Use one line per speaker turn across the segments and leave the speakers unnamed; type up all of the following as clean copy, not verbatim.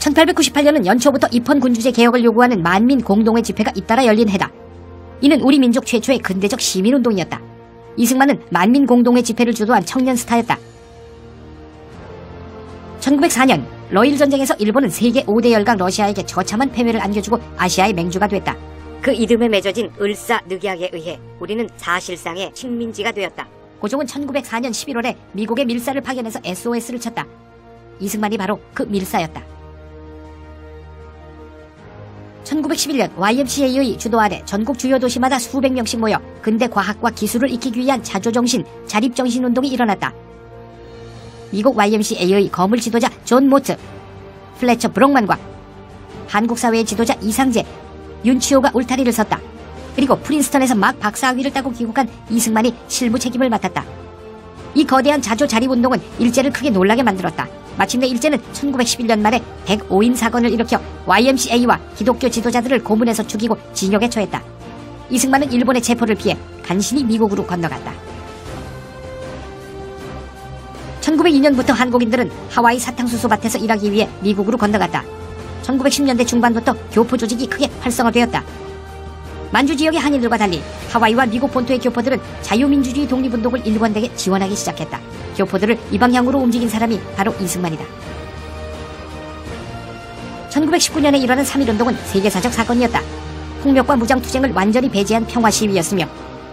1898년은 연초부터 입헌군주제 개혁을 요구하는 만민 공동회 집회가 잇따라 열린 해다. 이는 우리 민족 최초의 근대적 시민운동이었다. 이승만은 만민 공동회 집회를 주도한 청년 스타였다. 1904년 러일 전쟁에서 일본은 세계 5대 열강 러시아에게 처참한 패배를 안겨주고 아시아의 맹주가 됐다. 그 이듬해 맺어진 을사늑약에 의해 우리는 사실상의 식민지가 되었다. 고종은 1904년 11월에 미국의 밀사를 파견해서 SOS를 쳤다. 이승만이 바로 그 밀사였다. 1911년 YMCA의 주도 아래 전국 주요 도시마다 수백 명씩 모여 근대 과학과 기술을 익히기 위한 자조정신, 자립정신 운동이 일어났다. 미국 YMCA의 거물 지도자 존 모트, 플래처 브록만과 한국 사회의 지도자 이상제, 윤치호가 울타리를 섰다. 그리고 프린스턴에서 막 박사학위를 따고 귀국한 이승만이 실무 책임을 맡았다. 이 거대한 자조 자립운동은 일제를 크게 놀라게 만들었다. 마침내 일제는 1911년 말에 105인 사건을 일으켜 YMCA와 기독교 지도자들을 고문해서 죽이고 징역에 처했다. 이승만은 일본의 체포를 피해 간신히 미국으로 건너갔다. 1902년부터 한국인들은 하와이 사탕수수 밭에서 일하기 위해 미국으로 건너갔다. 1910년대 중반부터 교포 조직이 크게 활성화되었다. 만주 지역의 한인들과 달리 하와이와 미국 본토의 교포들은 자유민주주의 독립운동을 일관되게 지원하기 시작했다. 교포들을 이 방향으로 움직인 사람이 바로 이승만이다. 1919년에 일어난 3.1운동은 세계사적 사건이었다. 폭력과 무장투쟁을 완전히 배제한 평화시위였으며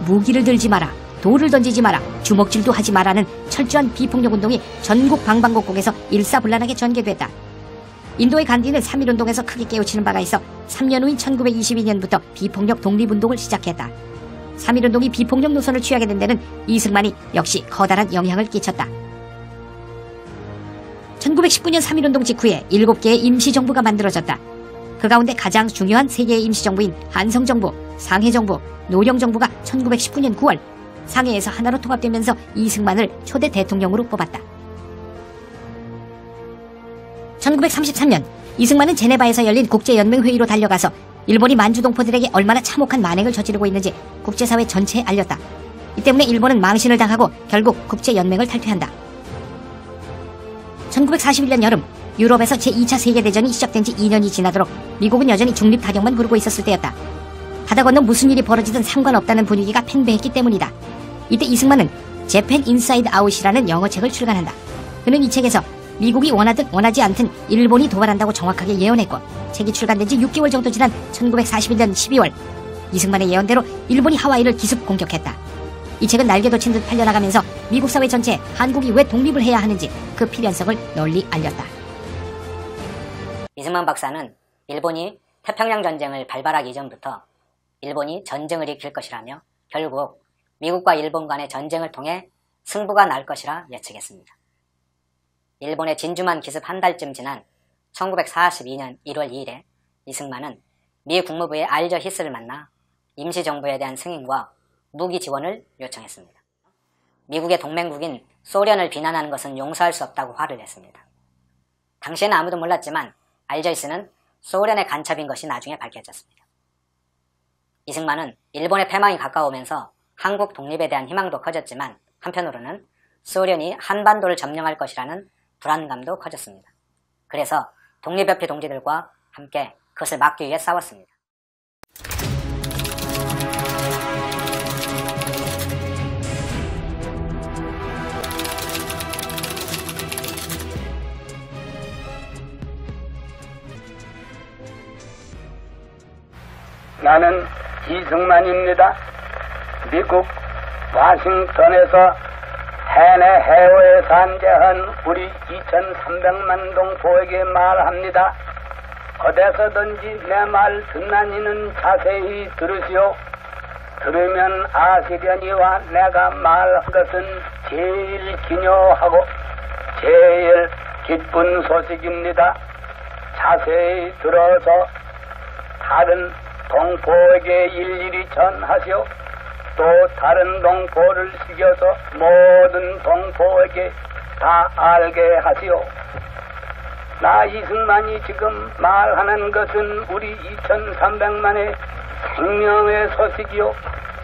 무기를 들지 마라, 돌을 던지지 마라, 주먹질도 하지 마라는 철저한 비폭력운동이 전국 방방곡곡에서 일사불란하게 전개됐다. 인도의 간디는 3.1운동에서 크게 깨우치는 바가 있어 3년 후인 1922년부터 비폭력 독립운동을 시작했다. 3.1운동이 비폭력 노선을 취하게 된 데는 이승만이 역시 커다란 영향을 끼쳤다. 1919년 3.1운동 직후에 7개의 임시정부가 만들어졌다. 그 가운데 가장 중요한 3개의 임시정부인 한성정부, 상해정부, 노령정부가 1919년 9월 상해에서 하나로 통합되면서 이승만을 초대 대통령으로 뽑았다. 1933년 이승만은 제네바에서 열린 국제연맹회의로 달려가서 일본이 만주동포들에게 얼마나 참혹한 만행을 저지르고 있는지 국제사회 전체에 알렸다. 이 때문에 일본은 망신을 당하고 결국 국제연맹을 탈퇴한다. 1941년 여름 유럽에서 제2차 세계대전이 시작된 지 2년이 지나도록 미국은 여전히 중립타격만 부르고 있었을 때였다. 바다 건너 무슨 일이 벌어지든 상관없다는 분위기가 팽배했기 때문이다. 이때 이승만은 재팬 인사이드 아웃이라는 영어책을 출간한다. 그는 이 책에서 미국이 원하든 원하지 않든 일본이 도발한다고 정확하게 예언했고 책이 출간된 지 6개월 정도 지난 1941년 12월 이승만의 예언대로 일본이 하와이를 기습 공격했다. 이 책은 날개 돋친 듯 팔려나가면서 미국 사회 전체에 한국이 왜 독립을 해야 하는지 그 필연성을 널리 알렸다.
이승만 박사는 일본이 태평양 전쟁을 발발하기 이전부터 일본이 전쟁을 이길 것이라며 결국 미국과 일본 간의 전쟁을 통해 승부가 날 것이라 예측했습니다. 일본의 진주만 기습 한 달쯤 지난 1942년 1월 2일에 이승만은 미 국무부의 알저 히스를 만나 임시정부에 대한 승인과 무기 지원을 요청했습니다. 미국의 동맹국인 소련을 비난하는 것은 용서할 수 없다고 화를 냈습니다. 당시에는 아무도 몰랐지만 알저 히스는 소련의 간첩인 것이 나중에 밝혀졌습니다. 이승만은 일본의 패망이 가까우면서 한국 독립에 대한 희망도 커졌지만 한편으로는 소련이 한반도를 점령할 것이라는 불안감도 커졌습니다. 그래서 독립협회 동지들과 함께 그것을 막기 위해 싸웠습니다.
나는 이승만입니다. 미국 워싱턴에서 해내 해외에 산재한 우리 2300만 동포에게 말합니다. 어디서든지 내 말 듣나니는 자세히 들으시오. 들으면 아시려니와 내가 말한 것은 제일 기묘하고 제일 기쁜 소식입니다. 자세히 들어서 다른 동포에게 일일이 전하시오. 또 다른 동포를 시켜서 모든 동포에게 다 알게 하시오. 나 이승만이 지금 말하는 것은 우리 2300만의 생명의 소식이요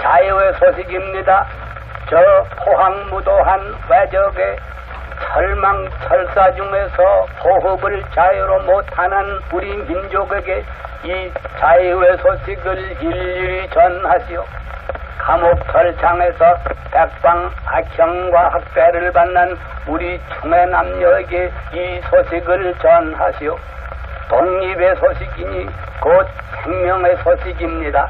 자유의 소식입니다. 저 포항무도한 외적의 철망철사 중에서 호흡을 자유로 못하는 우리 민족에게 이 자유의 소식을 일일이 전하시오. 감옥 철창에서 백방 악형과 학대를 받는 우리 충의 남녀에게 이 소식을 전하시오. 독립의 소식이니 곧 생명의 소식입니다.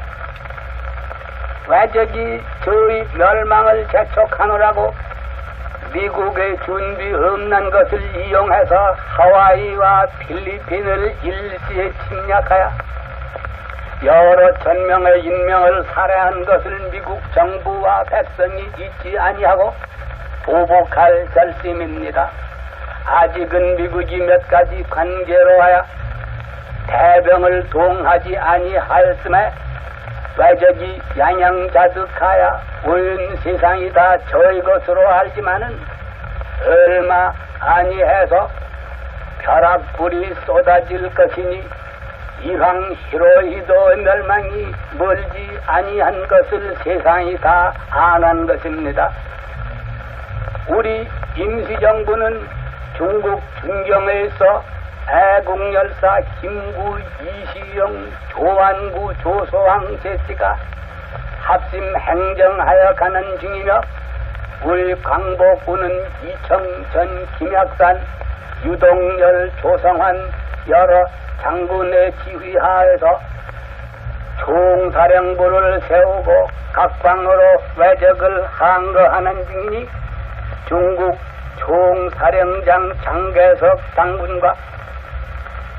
외적이 저희 멸망을 재촉하느라고 미국의 준비 없는 것을 이용해서 하와이와 필리핀을 일시에 침략하여 여러 천 명의 인명을 살해한 것을 미국 정부와 백성이 잊지 아니하고 보복할 결심입니다. 아직은 미국이 몇 가지 관계로 하여 대병을 동하지 아니하였음에 외적이 양양자득하여 온 세상이 다 저희 것으로 알지만은 얼마 아니해서 벼락불이 쏟아질 것이니 이황 히로히도의 멸망이 멀지 아니한 것을 세상이 다 아는 것입니다. 우리 임시정부는 중국 중경에서 애국열사 김구, 이시영, 조완구, 조소왕 제씨가 합심 행정하여 가는 중이며 우리 광복군은 이청전, 김약산, 유동열, 조성환 여러 장군의 지휘하에서 총사령부를 세우고 각방으로 외적을 항거하는 중이니 중국 총사령장 장개석 장군과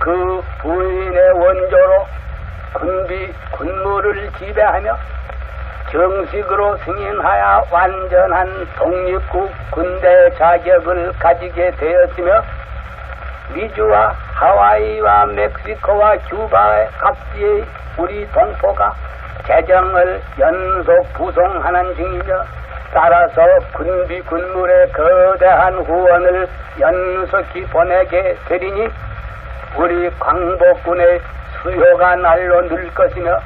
그 부인의 원조로 군무를 지배하며 정식으로 승인하여 완전한 독립국 군대 자격을 가지게 되었으며 미주와 하와이와 멕시코와 큐바의 각지의 우리 동포가 재정을 연속 구성하는 중이며 따라서 군비 군물의 거대한 후원을 연속히 보내게 되리니 우리 광복군의 수요가 날로 늘 것이며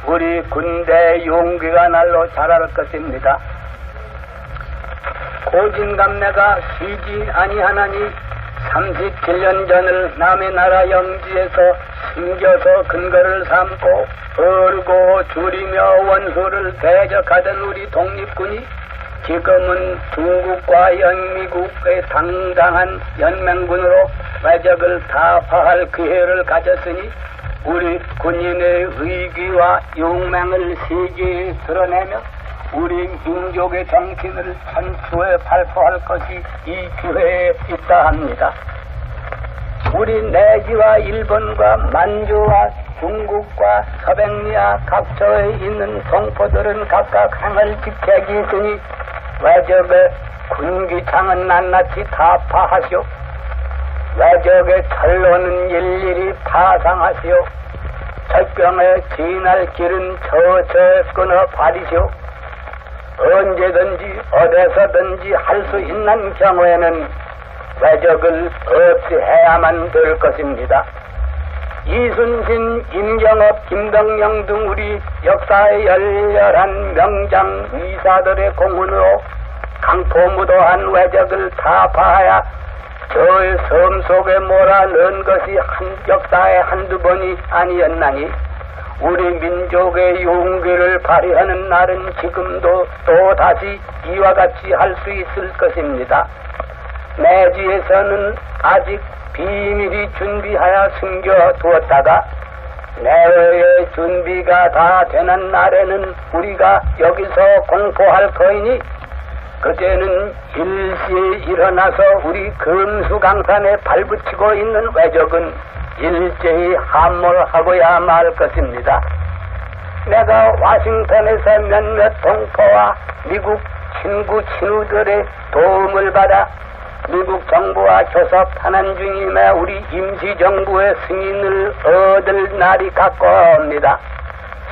우리 군대의 용기가 날로 자랄 것입니다. 고진감래가 쉬지 아니하나니 37년 전을 남의 나라 영지에서 숨겨서 근거를 삼고 벌고 줄이며 원수를 대적하던 우리 독립군이 지금은 중국과 영미국의 당당한 연맹군으로 외적을 타파할 기회를 가졌으니 우리 군인의 의기와 용맹을 세계에 드러내며 우리 민족의 정신을 천추에 발표할 것이 이 기회에 있다 합니다. 우리 내지와 일본과 만주와 중국과 서백리아 각처에 있는 동포들은 각각 항을 지켜기 있으니 외적의 군기창은 낱낱이 타파하시오. 외적의 철로는 일일이 파상하시오. 적병에 지날 길은 처처에 끊어 버리시오. 언제든지 어디서든지 할 수 있는 경우에는 외적을 없이해야만 될 것입니다. 이순신, 임경업, 김덕령 등 우리 역사의 열렬한 명장 위사들의 공헌으로 강포무도한 외적을 타파하여 저의 섬 속에 몰아넣은 것이 역사의 한두 번이 아니었나니 우리 민족의 용기를 발휘하는 날은 지금도 또 다시 이와 같이 할 수 있을 것입니다. 내지에서는 아직 비밀히 준비하여 숨겨두었다가 내외의 준비가 다 되는 날에는 우리가 여기서 공포할 터이니 그때는 일시에 일어나서 우리 금수강산에 발붙이고 있는 외적은 일제히 함몰하고야 말 것입니다. 내가 워싱턴에서 몇몇 동포와 미국 친구 친구들의 도움을 받아 미국 정부와 교섭하는 중임에 우리 임시정부의 승인을 얻을 날이 가까웁니다.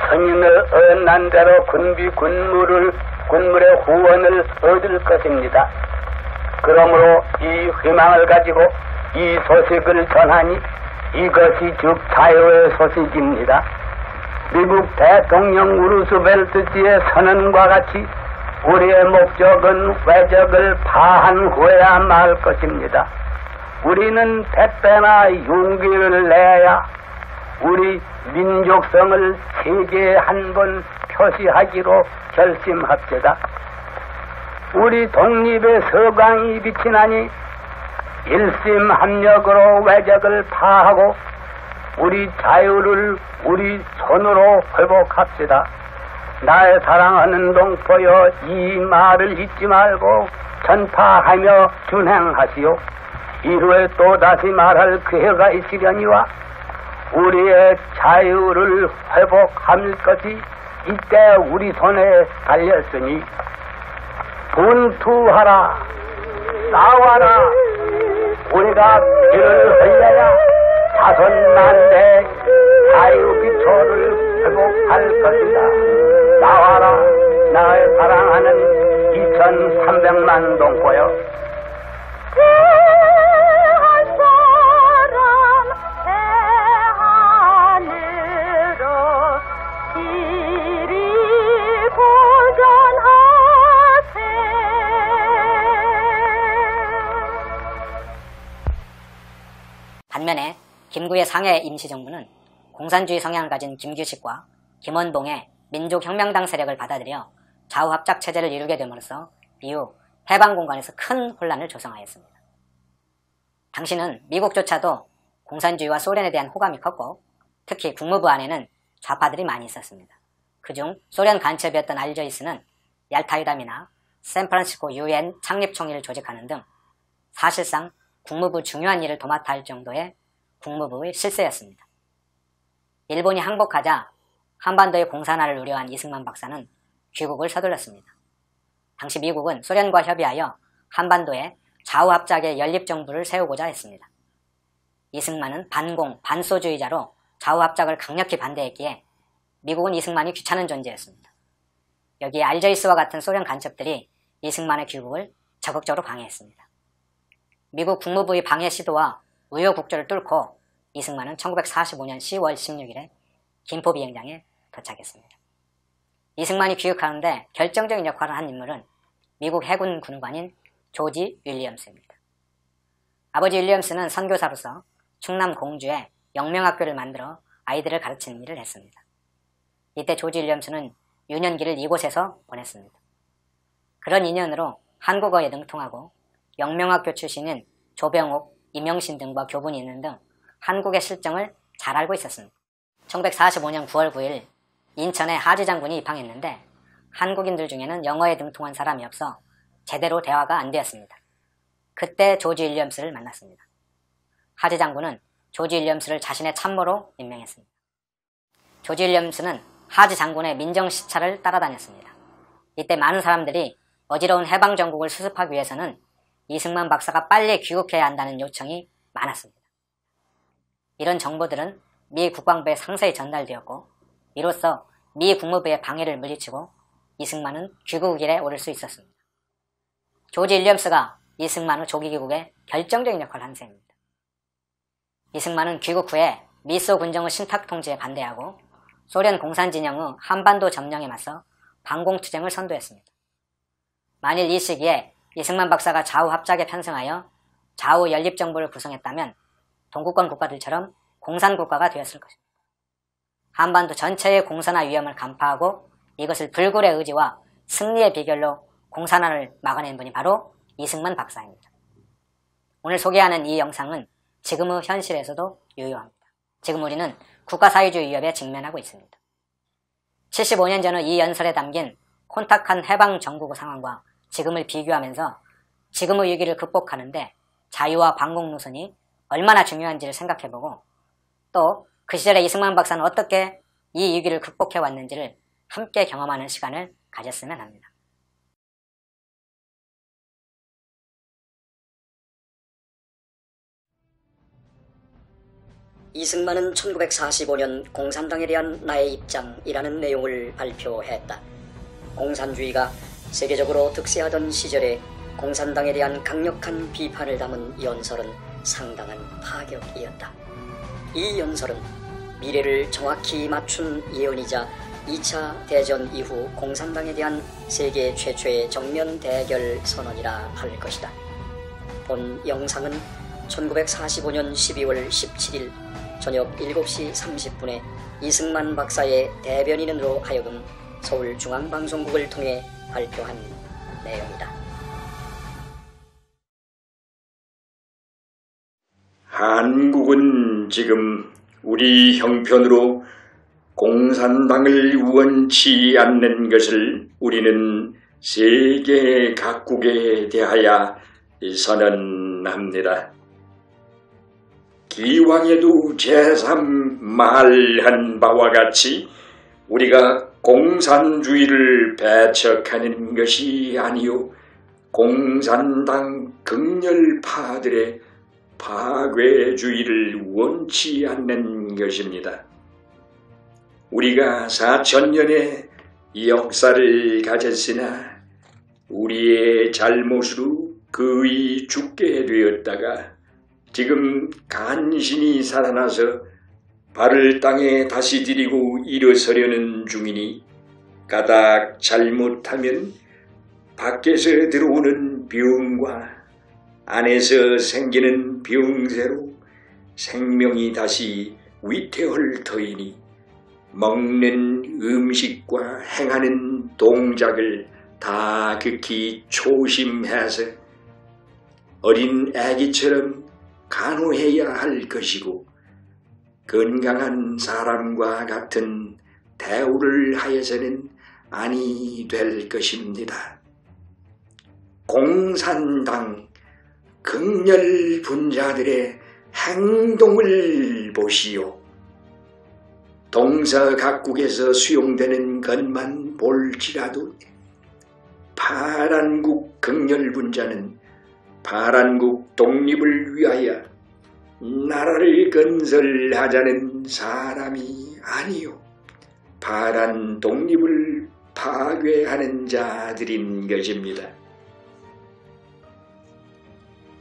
승인을 얻는 대로 군비 군물의 후원을 얻을 것입니다. 그러므로 이 희망을 가지고 이 소식을 전하니 이것이 즉 자유의 소식입니다. 미국 대통령 루스벨트지의 선언과 같이 우리의 목적은 외적을 파한 후에야 말 것입니다. 우리는 택배나 용기를 내야 우리 민족성을 세계에 한번 표시하기로 결심합시다. 우리 독립의 서광이 비치나니 일심합력으로 외적을 파하고 우리 자유를 우리 손으로 회복합시다. 나의 사랑하는 동포여, 이 말을 잊지 말고 전파하며 준행하시오. 이후에 또다시 말할 기회가 있으려니와 우리의 자유를 회복할 것이 이때 우리 손에 달렸으니 분투하라, 싸워라. 우리가 피를 흘려야 자손만대 자유 기초를 회복할 것이다. 나와라, 나의 사랑하는 2300만 동포여.
대한 사람 대하늘로 이리 고전하세.
반면에 김구의 상해 임시정부는 공산주의 성향을 가진 김규식과 김원봉의 민족혁명당 세력을 받아들여 좌우합작 체제를 이루게 됨으로써 이후 해방 공간에서 큰 혼란을 조성하였습니다. 당시는 미국조차도 공산주의와 소련에 대한 호감이 컸고 특히 국무부 안에는 좌파들이 많이 있었습니다. 그중 소련 간첩이었던 알저이스는 얄타회담이나 샌프란시스코 UN 창립총회를 조직하는 등 사실상 국무부 중요한 일을 도맡아 할 정도의 국무부의 실세였습니다. 일본이 항복하자 한반도의 공산화를 우려한 이승만 박사는 귀국을 서둘렀습니다. 당시 미국은 소련과 협의하여 한반도에 좌우합작의 연립정부를 세우고자 했습니다. 이승만은 반공, 반소주의자로 좌우합작을 강력히 반대했기에 미국은 이승만이 귀찮은 존재였습니다. 여기에 알저이스와 같은 소련 간첩들이 이승만의 귀국을 적극적으로 방해했습니다. 미국 국무부의 방해 시도와 우여곡절을 뚫고 이승만은 1945년 10월 16일에 김포 비행장에 도착했습니다. 이승만이 귀국하는데 결정적인 역할을 한 인물은 미국 해군 군관인 조지 윌리엄스입니다. 아버지 윌리엄스는 선교사로서 충남 공주에 영명학교를 만들어 아이들을 가르치는 일을 했습니다. 이때 조지 윌리엄스는 유년기를 이곳에서 보냈습니다. 그런 인연으로 한국어에 능통하고 영명학교 출신인 조병옥, 이명신 등과 교분이 있는 등 한국의 실정을 잘 알고 있었습니다. 1945년 9월 9일 인천에 하지 장군이 입항했는데 한국인들 중에는 영어에 능통한 사람이 없어 제대로 대화가 안 되었습니다. 그때 조지 윌리엄스를 만났습니다. 하지 장군은 조지 윌리엄스를 자신의 참모로 임명했습니다. 조지 윌리엄스는 하지 장군의 민정시찰을 따라다녔습니다. 이때 많은 사람들이 어지러운 해방정국을 수습하기 위해서는 이승만 박사가 빨리 귀국해야 한다는 요청이 많았습니다. 이런 정보들은 미 국방부에 상세히 전달되었고 이로써 미 국무부의 방해를 물리치고 이승만은 귀국일에 오를 수 있었습니다. 조지 윌리엄스가 이승만 후 조기 귀국에 결정적인 역할을 한 셈입니다. 이승만은 귀국 후에 미소 군정의 신탁 통치에 반대하고 소련 공산 진영의 한반도 점령에 맞서 반공투쟁을 선도했습니다. 만일 이 시기에 이승만 박사가 좌우 합작에 편승하여 좌우 연립정부를 구성했다면 동구권 국가들처럼 공산국가가 되었을 것입니다. 한반도 전체의 공산화 위험을 간파하고 이것을 불굴의 의지와 승리의 비결로 공산화를 막아낸 분이 바로 이승만 박사입니다. 오늘 소개하는 이 영상은 지금의 현실에서도 유효합니다. 지금 우리는 국가사회주의 위협에 직면하고 있습니다. 75년 전의 이 연설에 담긴 혼탁한 해방 정국의 상황과 지금을 비교하면서 지금의 위기를 극복하는데 자유와 반공 노선이 얼마나 중요한지를 생각해보고 또 그 시절에 이승만 박사는 어떻게 이 위기를 극복해 왔는지를 함께 경험하는 시간을 가졌으면 합니다.
이승만은 1945년 공산당에 대한 나의 입장이라는 내용을 발표했다. 공산주의가 세계적으로 득세하던 시절에 공산당에 대한 강력한 비판을 담은 연설은 상당한 파격이었다. 이 연설은 미래를 정확히 맞춘 예언이자 2차 대전 이후 공산당에 대한 세계 최초의 정면 대결 선언이라 할 것이다. 본 영상은 1945년 12월 17일 저녁 7시 30분에 이승만 박사의 대변인으로 하여금 서울중앙방송국을 통해 발표한 내용이다.
한국은 지금 우리 형편으로 공산당을 원치 않는 것을 우리는 세계 각국에 대하여 선언합니다. 기왕에도 제3 말한 바와 같이 우리가 공산주의를 배척하는 것이 아니요 공산당 극렬파들의 파괴주의를 원치 않는 것입니다. 우리가 4000년의 역사를 가졌으나 우리의 잘못으로 거의 죽게 되었다가 지금 간신히 살아나서 발을 땅에 다시 들이고 일어서려는 중이니 가닥 잘못하면 밖에서 들어오는 병과 안에서 생기는 병세로 생명이 다시 위태할 터이니 먹는 음식과 행하는 동작을 다 극히 조심해서 어린 아기처럼 간호해야 할 것이고 건강한 사람과 같은 대우를 하여서는 아니 될 것입니다. 공산당 극렬 분자들의 행동을 보시오. 동서각국에서 수용되는 것만 볼지라도 파란국 극렬 분자는 파란국 독립을 위하여 나라를 건설하자는 사람이 아니요 파란 독립을 파괴하는 자들인 것입니다.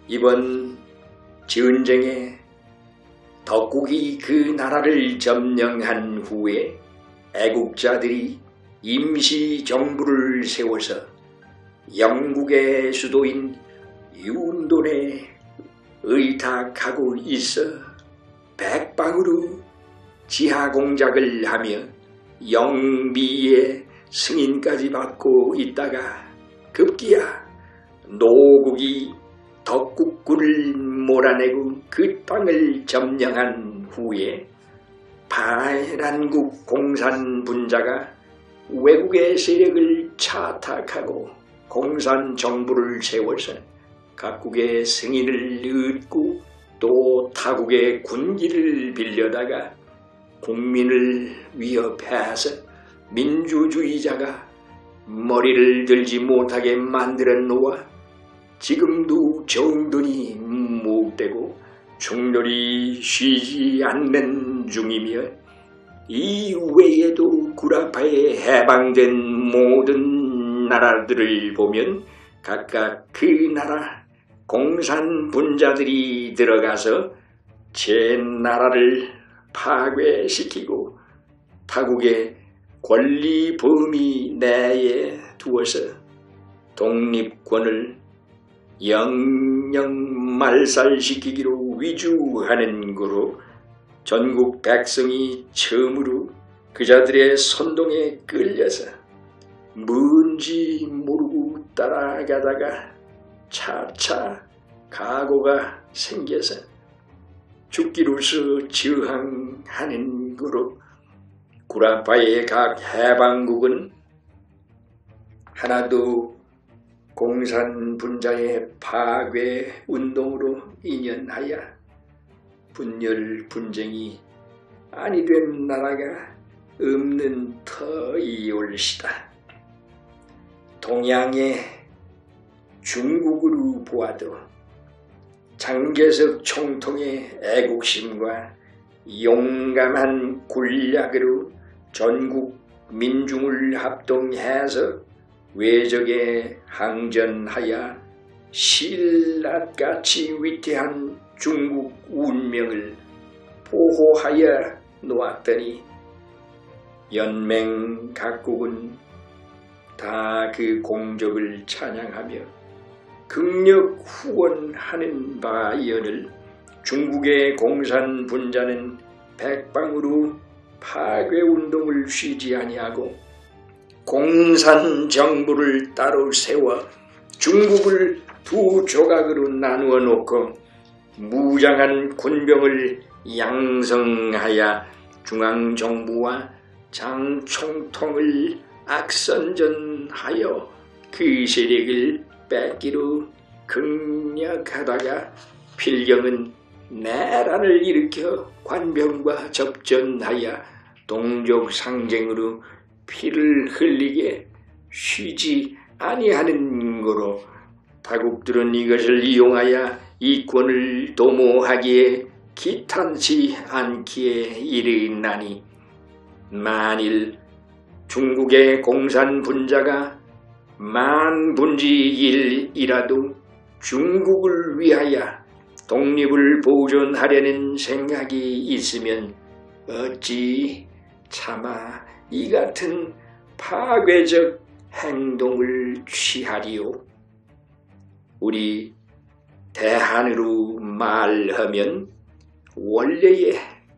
이번 전쟁에 덕국이 그 나라를 점령한 후에 애국자들이 임시정부를 세워서 영국의 수도인 윤돈에 의탁하고 있어 백방으로 지하공작을 하며 영미의 승인까지 받고 있다가 급기야 노국이 덕국군을 몰아내고 그 땅을 점령한 후에 파란국 공산분자가 외국의 세력을 차탁하고 공산정부를 세워서 각국의 승인을 얻고 또 타국의 군기를 빌려다가 국민을 위협해서 민주주의자가 머리를 들지 못하게 만들어 놓아 지금도 정돈이 묵되고 충돌이 쉬지 않는 중이며 이 외에도 구라파에 해방된 모든 나라들을 보면 각각 그 나라 공산분자들이 들어가서 제 나라를 파괴시키고 타국의 권리 범위 내에 두어서 독립권을 영영 말살시키기로 위주하는 거로 전국 백성이 처음으로 그자들의 선동에 끌려서 뭔지 모르고 따라가다가 차차 각오가 생겨서 죽기로서 저항하는 거로 구라파의 각 해방국은 하나도 공산분자의 파괴 운동으로 인연하여 분열 분쟁이 아니 된 나라가 없는 터이올시다. 동양의 중국으로 보아도 장개석 총통의 애국심과 용감한 군략으로 전국 민중을 합동해서 외적에 항전하여 신라같이 위태한 중국 운명을 보호하여 놓았더니 연맹 각국은 다 그 공적을 찬양하며 극력 후원하는 바이언을 중국의 공산 분자는 백방으로 파괴운동을 쉬지 아니하고 공산 정부를 따로 세워 중국을 두 조각으로 나누어 놓고 무장한 군병을 양성하여 중앙정부와 장총통을 악선전하여 그 세력을 뺏기로 극력하다가 필경은 내란을 일으켜 관병과 접전하여 동족 상쟁으로 피를 흘리게 쉬지 아니하는 거로 타국들은 이것을 이용하여 이권을 도모하기에 기탄치 않기에 이르나니 만일 중국의 공산 분자가 만분지1이라도 중국을 위하여 독립을 보존하려는 생각이 있으면 어찌 차마 이 같은 파괴적 행동을 취하리요. 우리 대한으로 말하면 원래의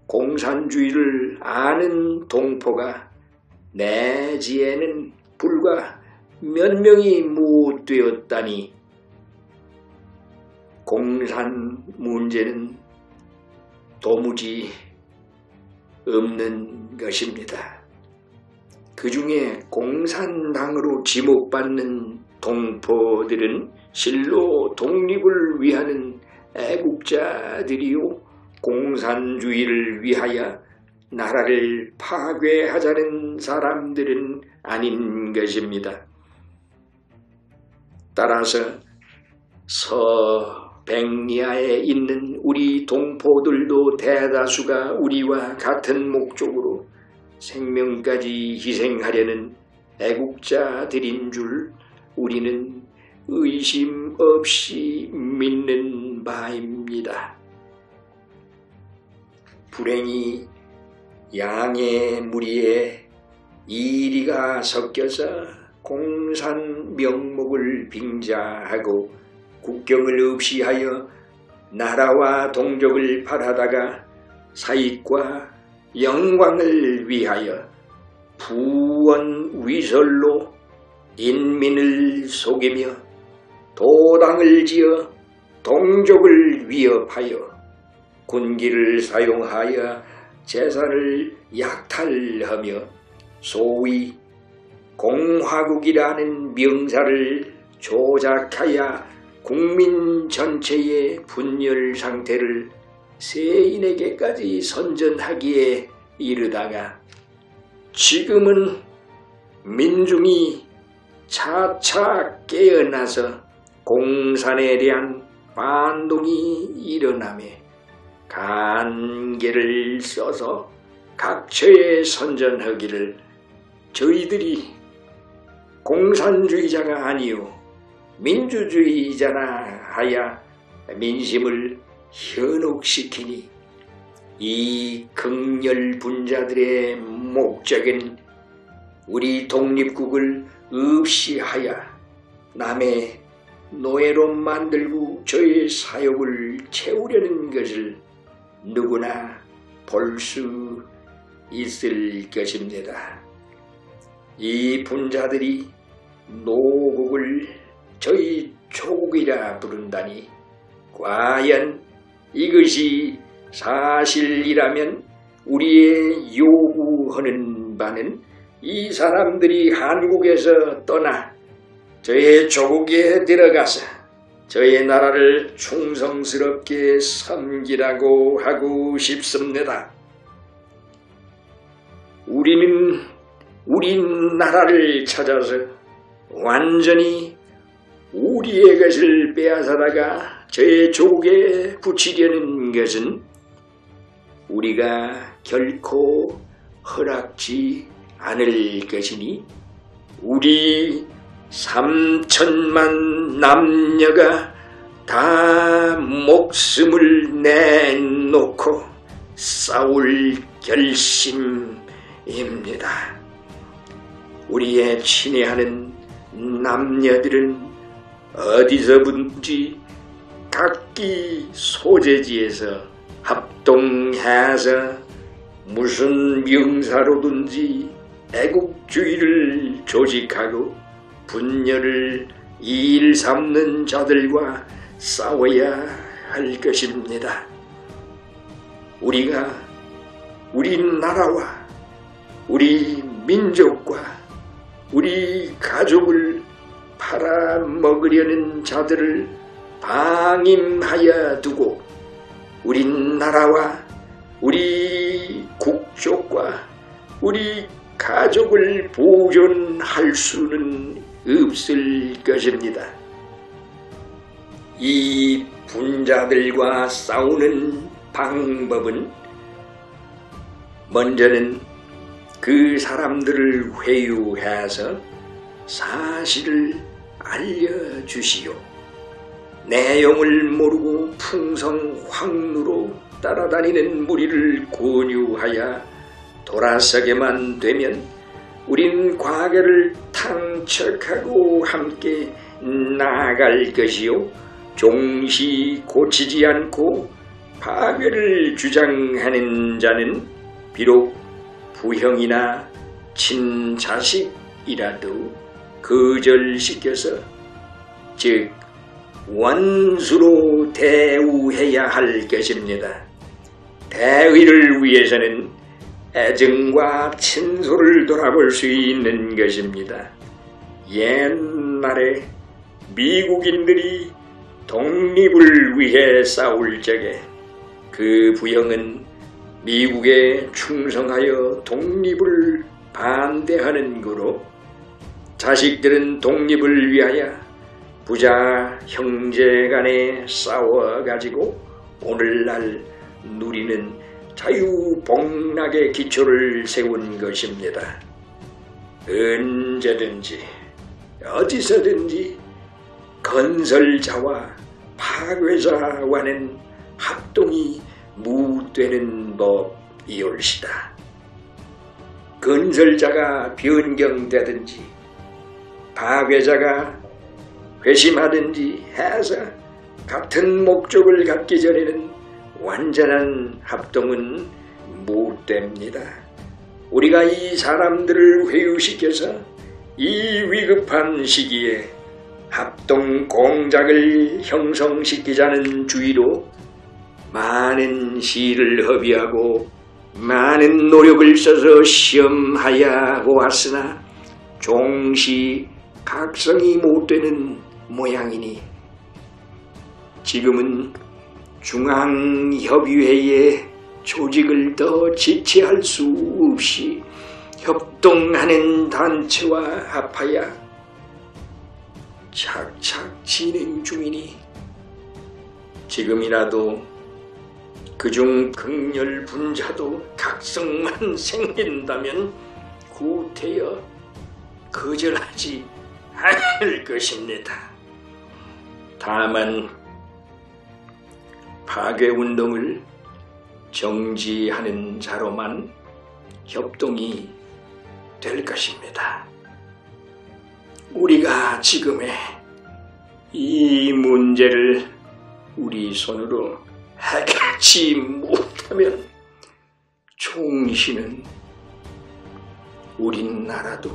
공산주의를 아는 동포가 내지에는 불과 몇 명이 못 되었다니 공산 문제는 도무지 없는 것입니다. 그 중에 공산당으로 지목받는 동포들은 실로 독립을 위하는 애국자들이요 공산주의를 위하여 나라를 파괴하자는 사람들은 아닌 것입니다. 따라서 서백리아에 있는 우리 동포들도 대다수가 우리와 같은 목적으로 생명까지 희생하려는 애국자들인 줄 우리는 의심 없이 믿는 바입니다. 불행히 양의 무리에 이리가 섞여서 공산 명목을 빙자하고 국경을 없이 하여 나라와 동족을 팔아다가 사익과 영광을 위하여 부원위설로 인민을 속이며 도당을 지어 동족을 위협하여 군기를 사용하여 재산을 약탈하며 소위 공화국이라는 명사를 조작하여 국민 전체의 분열 상태를 세인에게까지 선전하기에 이르다가 지금은 민중이 차차 깨어나서 공산에 대한 반동이 일어나매 간계를 써서 각처에 선전하기를 저희들이 공산주의자가 아니요 민주주의자나 하여 민심을 현혹시키니 이 극렬 분자들의 목적은 우리 독립국을 없이하여 남의 노예로 만들고 저의 사욕을 채우려는 것을 누구나 볼 수 있을 것입니다. 이 분자들이 노국을 저희 조국이라 부른다니 과연 이것이 사실이라면 우리의 요구하는 바는 이 사람들이 한국에서 떠나 저의 조국에 들어가서 저의 나라를 충성스럽게 섬기라고 하고 싶습니다. 우리는 우리 나라를 찾아서 완전히 우리의 것을 빼앗아다가 저의 조국에 붙이려는 것은 우리가 결코 허락지 않을 것이니 우리 3천만 남녀가 다 목숨을 내놓고 싸울 결심 우리의 친애하는 남녀들은 어디서든지 각기 소재지에서 합동해서 무슨 명사로든지 애국주의를 조직하고 분열을 일삼는 자들과 싸워야 할 것입니다. 우리가 우리 나라와 우리 민족과 우리 가족을 팔아먹으려는 자들을 방임하여 두고 우리 나라와 우리 국족과 우리 가족을 보존할 수는 없을 것입니다. 이 분자들과 싸우는 방법은 먼저는 그 사람들을 회유해서 사실을 알려주시오. 내용을 모르고 풍성황루로 따라다니는 무리를 권유하여 돌아서게만 되면 우린 과거를 탕척하고 함께 나아갈 것이요, 종시 고치지 않고 파괴를 주장하는 자는 비록 부형이나 친자식이라도 거절시켜서, 즉 원수로 대우해야 할 것입니다. 대의를 위해서는 애정과 친소를 돌아볼 수 있는 것입니다. 옛날에 미국인들이 독립을 위해 싸울 적에 그 부형은 미국에 충성하여 독립을 반대하는 거로, 자식들은 독립을 위하여 부자 형제간에 싸워가지고 오늘날 누리는 자유복락의 기초를 세운 것입니다. 언제든지 어디서든지 건설자와 파괴자와는 합동이 무되는 법이올시다. 건설자가 변경되든지 파괴자가 회심하든지 해서 같은 목적을 갖기 전에는 완전한 합동은 못됩니다. 우리가 이 사람들을 회유시켜서 이 위급한 시기에 합동 공작을 형성시키자는 주의로 많은 시를 허비하고 많은 노력을 써서 시험하여 보았으나 종시 각성이 못되는 모양이니, 지금은 중앙협의회의 조직을 더 지체할 수 없이 협동하는 단체와 합하여 착착 진행 중이니, 지금이라도 그중 극렬 분자도 각성만 생긴다면 구태여 거절하지 않을 것입니다. 다만 파괴운동을 정지하는 자로만 협동이 될 것입니다. 우리가 지금의 이 문제를 우리 손으로 해결하지 못하면 총시는 우리나라도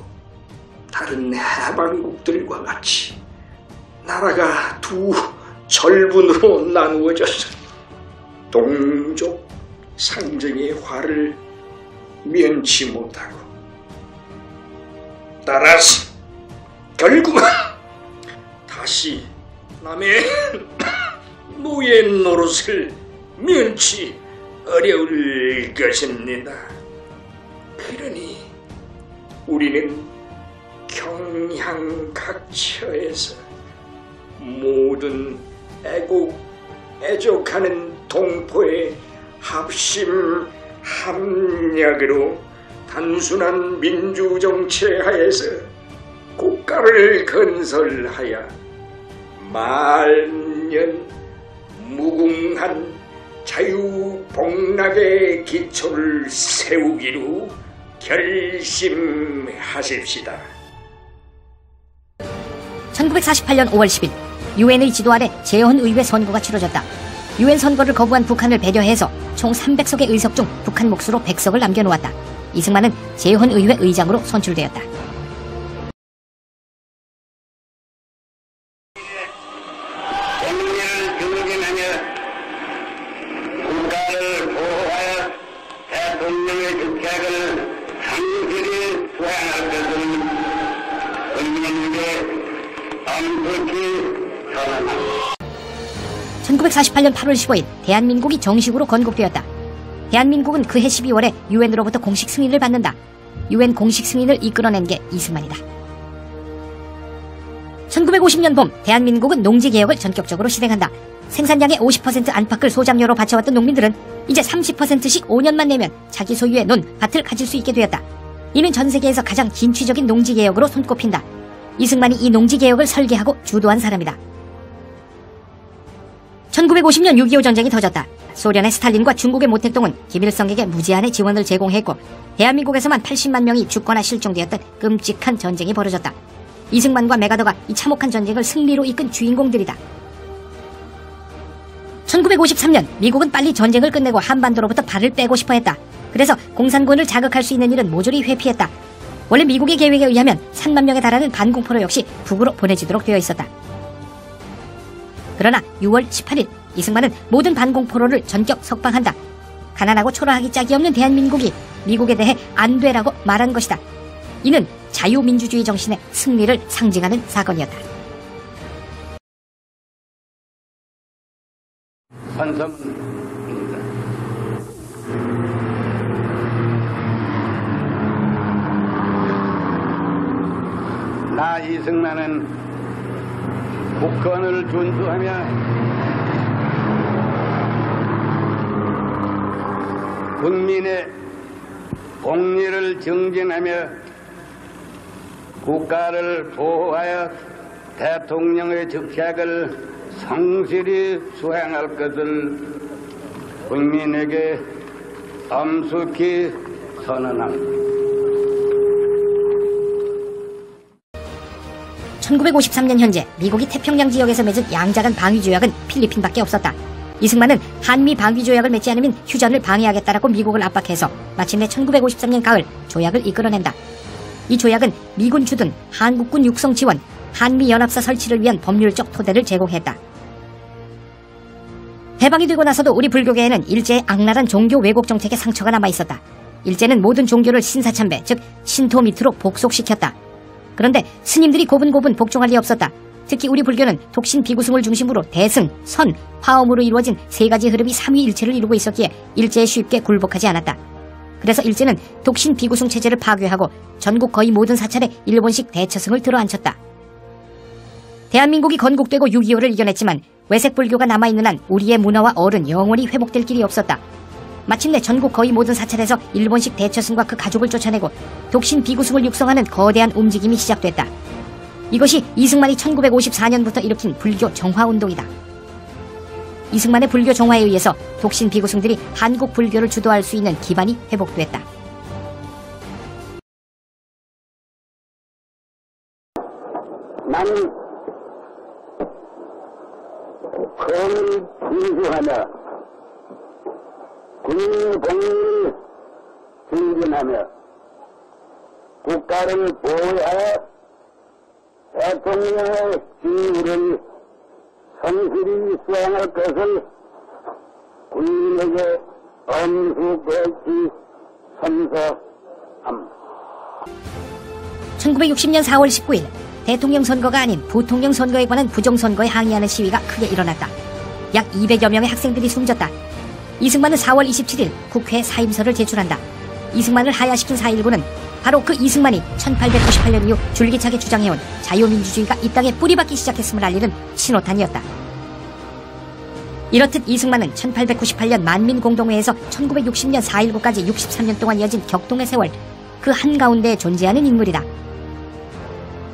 다른 해방국들과 같이 나라가 두 절분으로 나누어져서 동족 상정의 화를 면치 못하고, 따라서 결국은 다시 남의 노예 노릇을 면치 어려울 것입니다. 그러니 우리는 경향 각처에서 모든 애국, 애족하는 동포의 합심 합력으로 단순한 민주정체 하에서 국가를 건설하여 만년 무궁한 자유복락의 기초를 세우기로 결심하십시다.
1948년 5월 10일 유엔의 지도 아래 재헌의회 선거가 치러졌다. 유엔 선거를 거부한 북한을 배려해서 총 300석의 의석 중 북한 몫으로 100석을 남겨놓았다. 이승만은 재헌의회 의장으로 선출되었다.
정리를 증진하며 국가를 보호하여 대통령의 직책을 성실히 수행할 것을 국민에게 엄숙히 선언합니다.
1948년 8월 15일 대한민국이 정식으로 건국되었다. 대한민국은 그해 12월에 유엔으로부터 공식 승인을 받는다. 유엔 공식 승인을 이끌어낸 게 이승만이다. 1950년 봄 대한민국은 농지개혁을 전격적으로 실행한다. 생산량의 50% 안팎을 소작료로 바쳐왔던 농민들은 이제 30%씩 5년만 내면 자기 소유의 논, 밭을 가질 수 있게 되었다. 이는 전 세계에서 가장 진취적인 농지개혁으로 손꼽힌다. 이승만이 이 농지개혁을 설계하고 주도한 사람이다. 1950년 6.25 전쟁이 터졌다. 소련의 스탈린과 중국의 모택동은 김일성에게 무제한의 지원을 제공했고 대한민국에서만 80만 명이 죽거나 실종되었던 끔찍한 전쟁이 벌어졌다. 이승만과 메가더가 이 참혹한 전쟁을 승리로 이끈 주인공들이다. 1953년 미국은 빨리 전쟁을 끝내고 한반도로부터 발을 빼고 싶어 했다. 그래서 공산군을 자극할 수 있는 일은 모조리 회피했다. 원래 미국의 계획에 의하면 3만 명에 달하는 반공포로 역시 북으로 보내지도록 되어 있었다. 그러나 6월 18일 이승만은 모든 반공포로를 전격 석방한다. 가난하고 초라하기 짝이 없는 대한민국이 미국에 대해 안 되라고 말한 것이다. 이는 자유민주주의 정신의 승리를 상징하는 사건이었다.
환성입니다. 나 이승만은 국권을 준수하며 국민의 공리를 증진하며 국가를 보호하여 대통령의 직책을 성실히 수행할 것을 국민에게 엄숙히 선언합니다.
1953년 현재 미국이 태평양 지역에서 맺은 양자간 방위조약은 필리핀밖에 없었다. 이승만은 한미 방위조약을 맺지 않으면 휴전을 방해하겠다라고 미국을 압박해서 마침내 1953년 가을 조약을 이끌어낸다. 이 조약은 미군 주둔, 한국군 육성 지원, 한미연합사 설치를 위한 법률적 토대를 제공했다. 해방이 되고 나서도 우리 불교계에는 일제의 악랄한 종교 왜곡 정책의 상처가 남아있었다. 일제는 모든 종교를 신사참배, 즉 신토 밑으로 복속시켰다. 그런데 스님들이 고분고분 복종할 리 없었다. 특히 우리 불교는 독신 비구승을 중심으로 대승, 선, 화엄으로 이루어진 세 가지 흐름이 삼위일체를 이루고 있었기에 일제에 쉽게 굴복하지 않았다. 그래서 일제는 독신 비구승 체제를 파괴하고 전국 거의 모든 사찰에 일본식 대처승을 들어앉혔다. 대한민국이 건국되고 6.25를 이겨냈지만 외색 불교가 남아있는 한 우리의 문화와 어른 영원히 회복될 길이 없었다. 마침내 전국 거의 모든 사찰에서 일본식 대처승과 그 가족을 쫓아내고 독신 비구승을 육성하는 거대한 움직임이 시작됐다. 이것이 이승만이 1954년부터 일으킨 불교 정화운동이다. 이승만의 불교 정화에 의해서 독신 비구승들이 한국 불교를 주도할 수 있는 기반이 회복됐다.
나는 국권을 준수하며 국민 공리를 증진하며 국가를 보호하여 대통령의 직무를 성실히 수행할 것을 국민에게 엄숙히 선서합니다.
1960년 4월 19일 대통령 선거가 아닌 부통령 선거에 관한 부정선거에 항의하는 시위가 크게 일어났다. 약 200여 명의 학생들이 숨졌다. 이승만은 4월 27일 국회에 사임서를 제출한다. 이승만을 하야시킨 4.19는 바로 그 이승만이 1898년 이후 줄기차게 주장해온 자유민주주의가 이 땅에 뿌리박기 시작했음을 알리는 신호탄이었다. 이렇듯 이승만은 1898년 만민공동회에서 1960년 4.19까지 63년 동안 이어진 격동의 세월 그 한가운데에 존재하는 인물이다.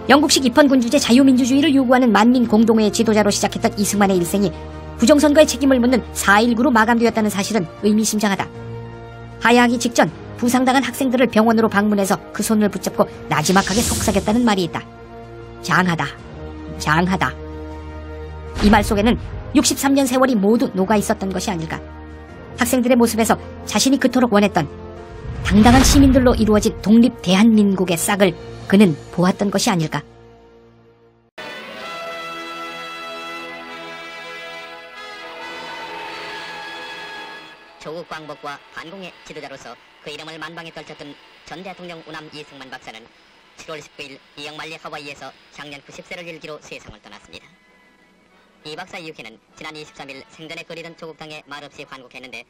영국식 입헌군주제 자유민주주의를 요구하는 만민공동회의 지도자로 시작했던 이승만의 일생이 부정선거의 책임을 묻는 4.19로 마감되었다는 사실은 의미심장하다. 하야하기 직전 부상당한 학생들을 병원으로 방문해서 그 손을 붙잡고 나지막하게 속삭였다는 말이 있다. 장하다. 장하다. 이 말 속에는 63년 세월이 모두 녹아 있었던 것이 아닐까. 학생들의 모습에서 자신이 그토록 원했던 당당한 시민들로 이루어진 독립 대한민국의 싹을 그는 보았던 것이 아닐까.
조국 광복과 반공의 지도자로서 그 이름을 만방에 떨쳤던 전 대통령 우남 이승만 박사는 7월 19일 이영만리 하와이에서 향년 90세를 일기로 세상을 떠났습니다. 이 박사의 유해는 지난 23일 생전에 그리던 조국당에 말없이 환국했는데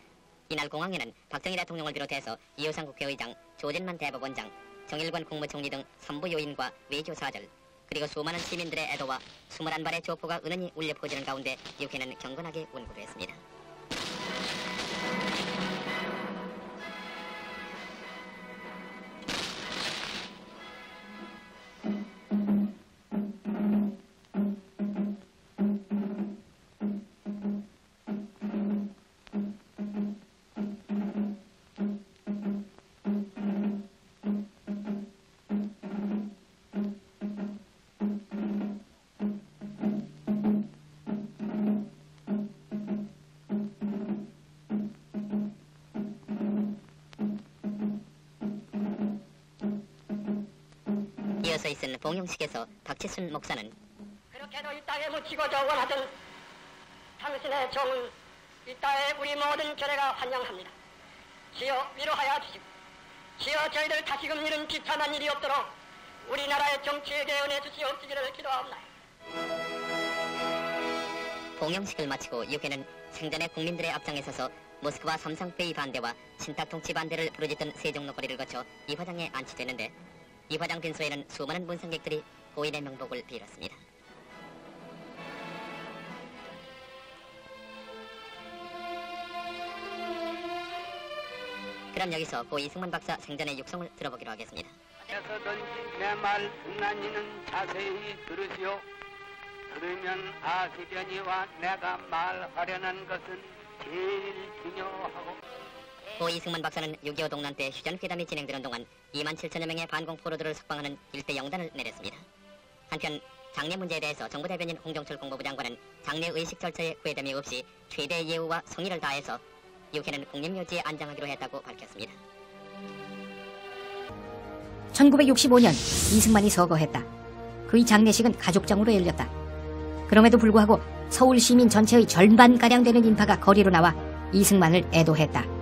이날 공항에는 박정희 대통령을 비롯해서 이호상 국회의장, 조진만 대법원장, 정일관 국무총리 등 3부 요인과 외교사절 그리고 수많은 시민들의 애도와 21발의 조포가 은은히 울려 퍼지는 가운데 유해는 경건하게 운구를 했습니다. 이어서 있은 봉영식에서 박치순 목사는
그렇게도 이 땅에 묻히고자 원하던 당신의 종은 이 땅에 우리 모든 교회가 환영합니다. 지어 위로하여 주시고 지어 저희들 다시금 이런 비참한 일이 없도록 우리나라의 정치에게 은혜 주시옵시기를 기도하옵나이다.
봉영식을 마치고 유해는 생전에 국민들의 앞장에 서서 모스크바 삼상회의 반대와 신탁통치 반대를 부르짖던 세종로 거리를 거쳐 이 화장에 안치되는데 이 화장 빈소에는 수많은 문상객들이 고인의 명복을 빌었습니다. 그럼 여기서 고 이승만 박사 생전의 육성을 들어보기로 하겠습니다.
에서든지 내 말 듣는 이는 자세히 들으시오. 들으면 아시려니와 내가 말하려는 것은 제일 중요하고.
고 이승만 박사는 6.25 동란 때 휴전회담이 진행되는 동안 2만 7천여 명의 반공 포로들을 석방하는 일대 영단을 내렸습니다. 한편 장례 문제에 대해서 정부 대변인 홍종철 국무부 장관은 장례 의식 절차에 후회됨이 없이 최대의 예우와 성의를 다해서 유해는 국립묘지에 안장하기로 했다고 밝혔습니다.
1965년 이승만이 서거했다. 그의 장례식은 가족장으로 열렸다. 그럼에도 불구하고 서울 시민 전체의 절반가량 되는 인파가 거리로 나와 이승만을 애도했다.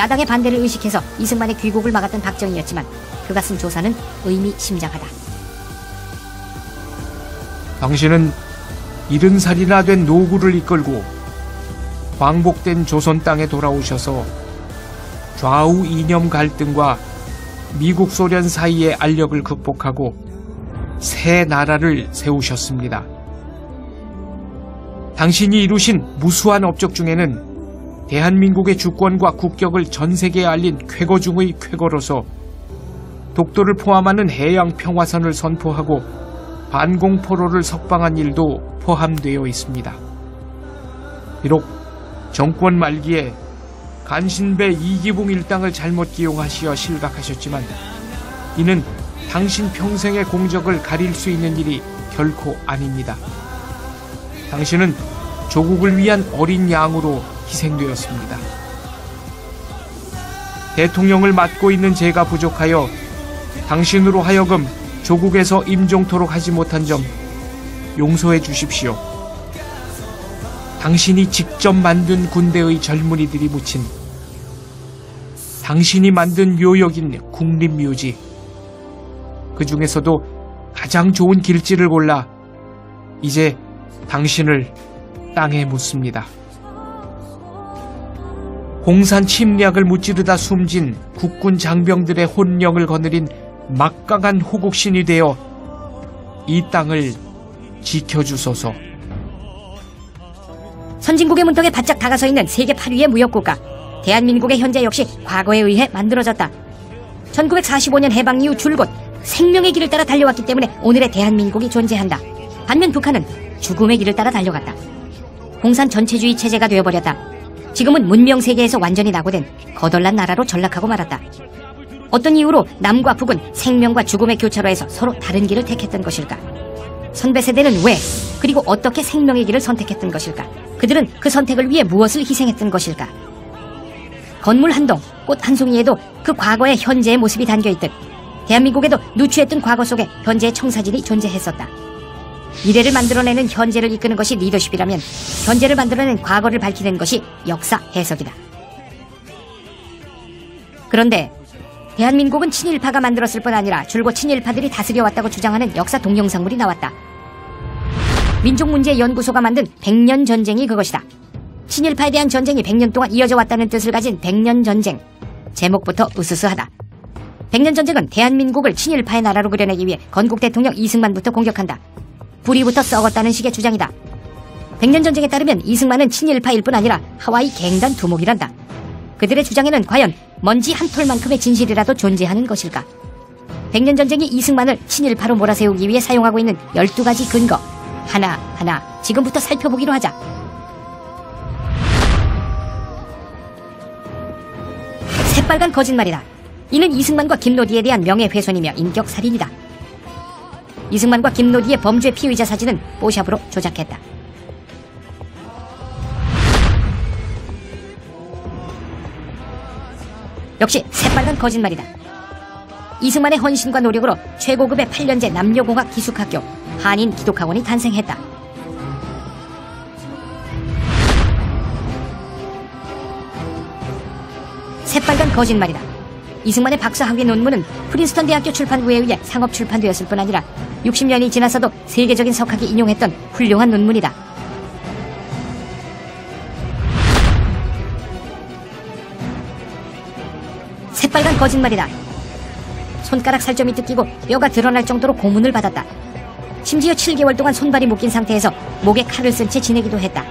야당의 반대를 의식해서 이승만의 귀국을 막았던 박정희였지만 그가 쓴 조사는 의미심장하다.
당신은 70살이나 된 노구를 이끌고 광복된 조선 땅에 돌아오셔서 좌우 이념 갈등과 미국 소련 사이의 알력을 극복하고 새 나라를 세우셨습니다. 당신이 이루신 무수한 업적 중에는 대한민국의 주권과 국격을 전 세계에 알린 쾌거 중의 쾌거로서 독도를 포함하는 해양 평화선을 선포하고 반공포로를 석방한 일도 포함되어 있습니다. 비록 정권 말기에 간신배 이기붕 일당을 잘못 기용하시어 실각하셨지만 이는 당신 평생의 공적을 가릴 수 있는 일이 결코 아닙니다. 당신은 조국을 위한 어린 양으로 희생되었습니다. 대통령을 맡고 있는 제가 부족하여 당신으로 하여금 조국에서 임종토록 하지 못한 점 용서해 주십시오. 당신이 직접 만든 군대의 젊은이들이 묻힌 당신이 만든 묘역인 국립묘지, 그 중에서도 가장 좋은 길지를 골라 이제 당신을 땅에 묻습니다. 공산 침략을 무찌르다 숨진 국군 장병들의 혼령을 거느린 막강한 호국신이 되어 이 땅을 지켜주소서.
선진국의 문턱에 바짝 다가서 있는 세계 8위의 무역국가 대한민국의 현재 역시 과거에 의해 만들어졌다. 1945년 해방 이후 줄곧 생명의 길을 따라 달려왔기 때문에 오늘의 대한민국이 존재한다. 반면 북한은 죽음의 길을 따라 달려갔다. 공산 전체주의 체제가 되어버렸다. 지금은 문명 세계에서 완전히 낙오된 거덜난 나라로 전락하고 말았다. 어떤 이유로 남과 북은 생명과 죽음의 교차로에서 서로 다른 길을 택했던 것일까? 선배 세대는 왜, 그리고 어떻게 생명의 길을 선택했던 것일까? 그들은 그 선택을 위해 무엇을 희생했던 것일까? 건물 한 동, 꽃 한 송이에도 그 과거의 현재의 모습이 담겨있듯 대한민국에도 누추했던 과거 속에 현재의 청사진이 존재했었다. 미래를 만들어내는 현재를 이끄는 것이 리더십이라면 현재를 만들어낸 과거를 밝히는 것이 역사 해석이다. 그런데 대한민국은 친일파가 만들었을 뿐 아니라 줄곧 친일파들이 다스려왔다고 주장하는 역사 동영상물이 나왔다. 민족문제연구소가 만든 100년 전쟁이 그것이다. 친일파에 대한 전쟁이 100년 동안 이어져 왔다는 뜻을 가진 100년 전쟁. 제목부터 으스스하다. 100년 전쟁은 대한민국을 친일파의 나라로 그려내기 위해 건국 대통령 이승만부터 공격한다. 불이부터 썩었다는 식의 주장이다. 100년 전쟁에 따르면 이승만은 친일파일 뿐 아니라 하와이 갱단 두목이란다. 그들의 주장에는 과연 먼지 한 톨만큼의 진실이라도 존재하는 것일까? 100년 전쟁이 이승만을 친일파로 몰아세우기 위해 사용하고 있는 12가지 근거 하나하나 지금부터 살펴보기로 하자. 새빨간 거짓말이다. 이는 이승만과 김노디에 대한 명예훼손이며 인격살인이다. 이승만과 김노디의 범죄 피의자 사진은 뽀샵으로 조작했다. 역시 새빨간 거짓말이다. 이승만의 헌신과 노력으로 최고급의 8년제 남녀공학 기숙학교 한인기독학원이 탄생했다. 새빨간 거짓말이다. 이승만의 박사학위 논문은 프린스턴 대학교 출판부에 의해 상업 출판되었을 뿐 아니라 60년이 지나서도 세계적인 석학이 인용했던 훌륭한 논문이다. 새빨간 거짓말이다. 손가락 살점이 뜯기고 뼈가 드러날 정도로 고문을 받았다. 심지어 7개월 동안 손발이 묶인 상태에서 목에 칼을 쓴 채 지내기도 했다.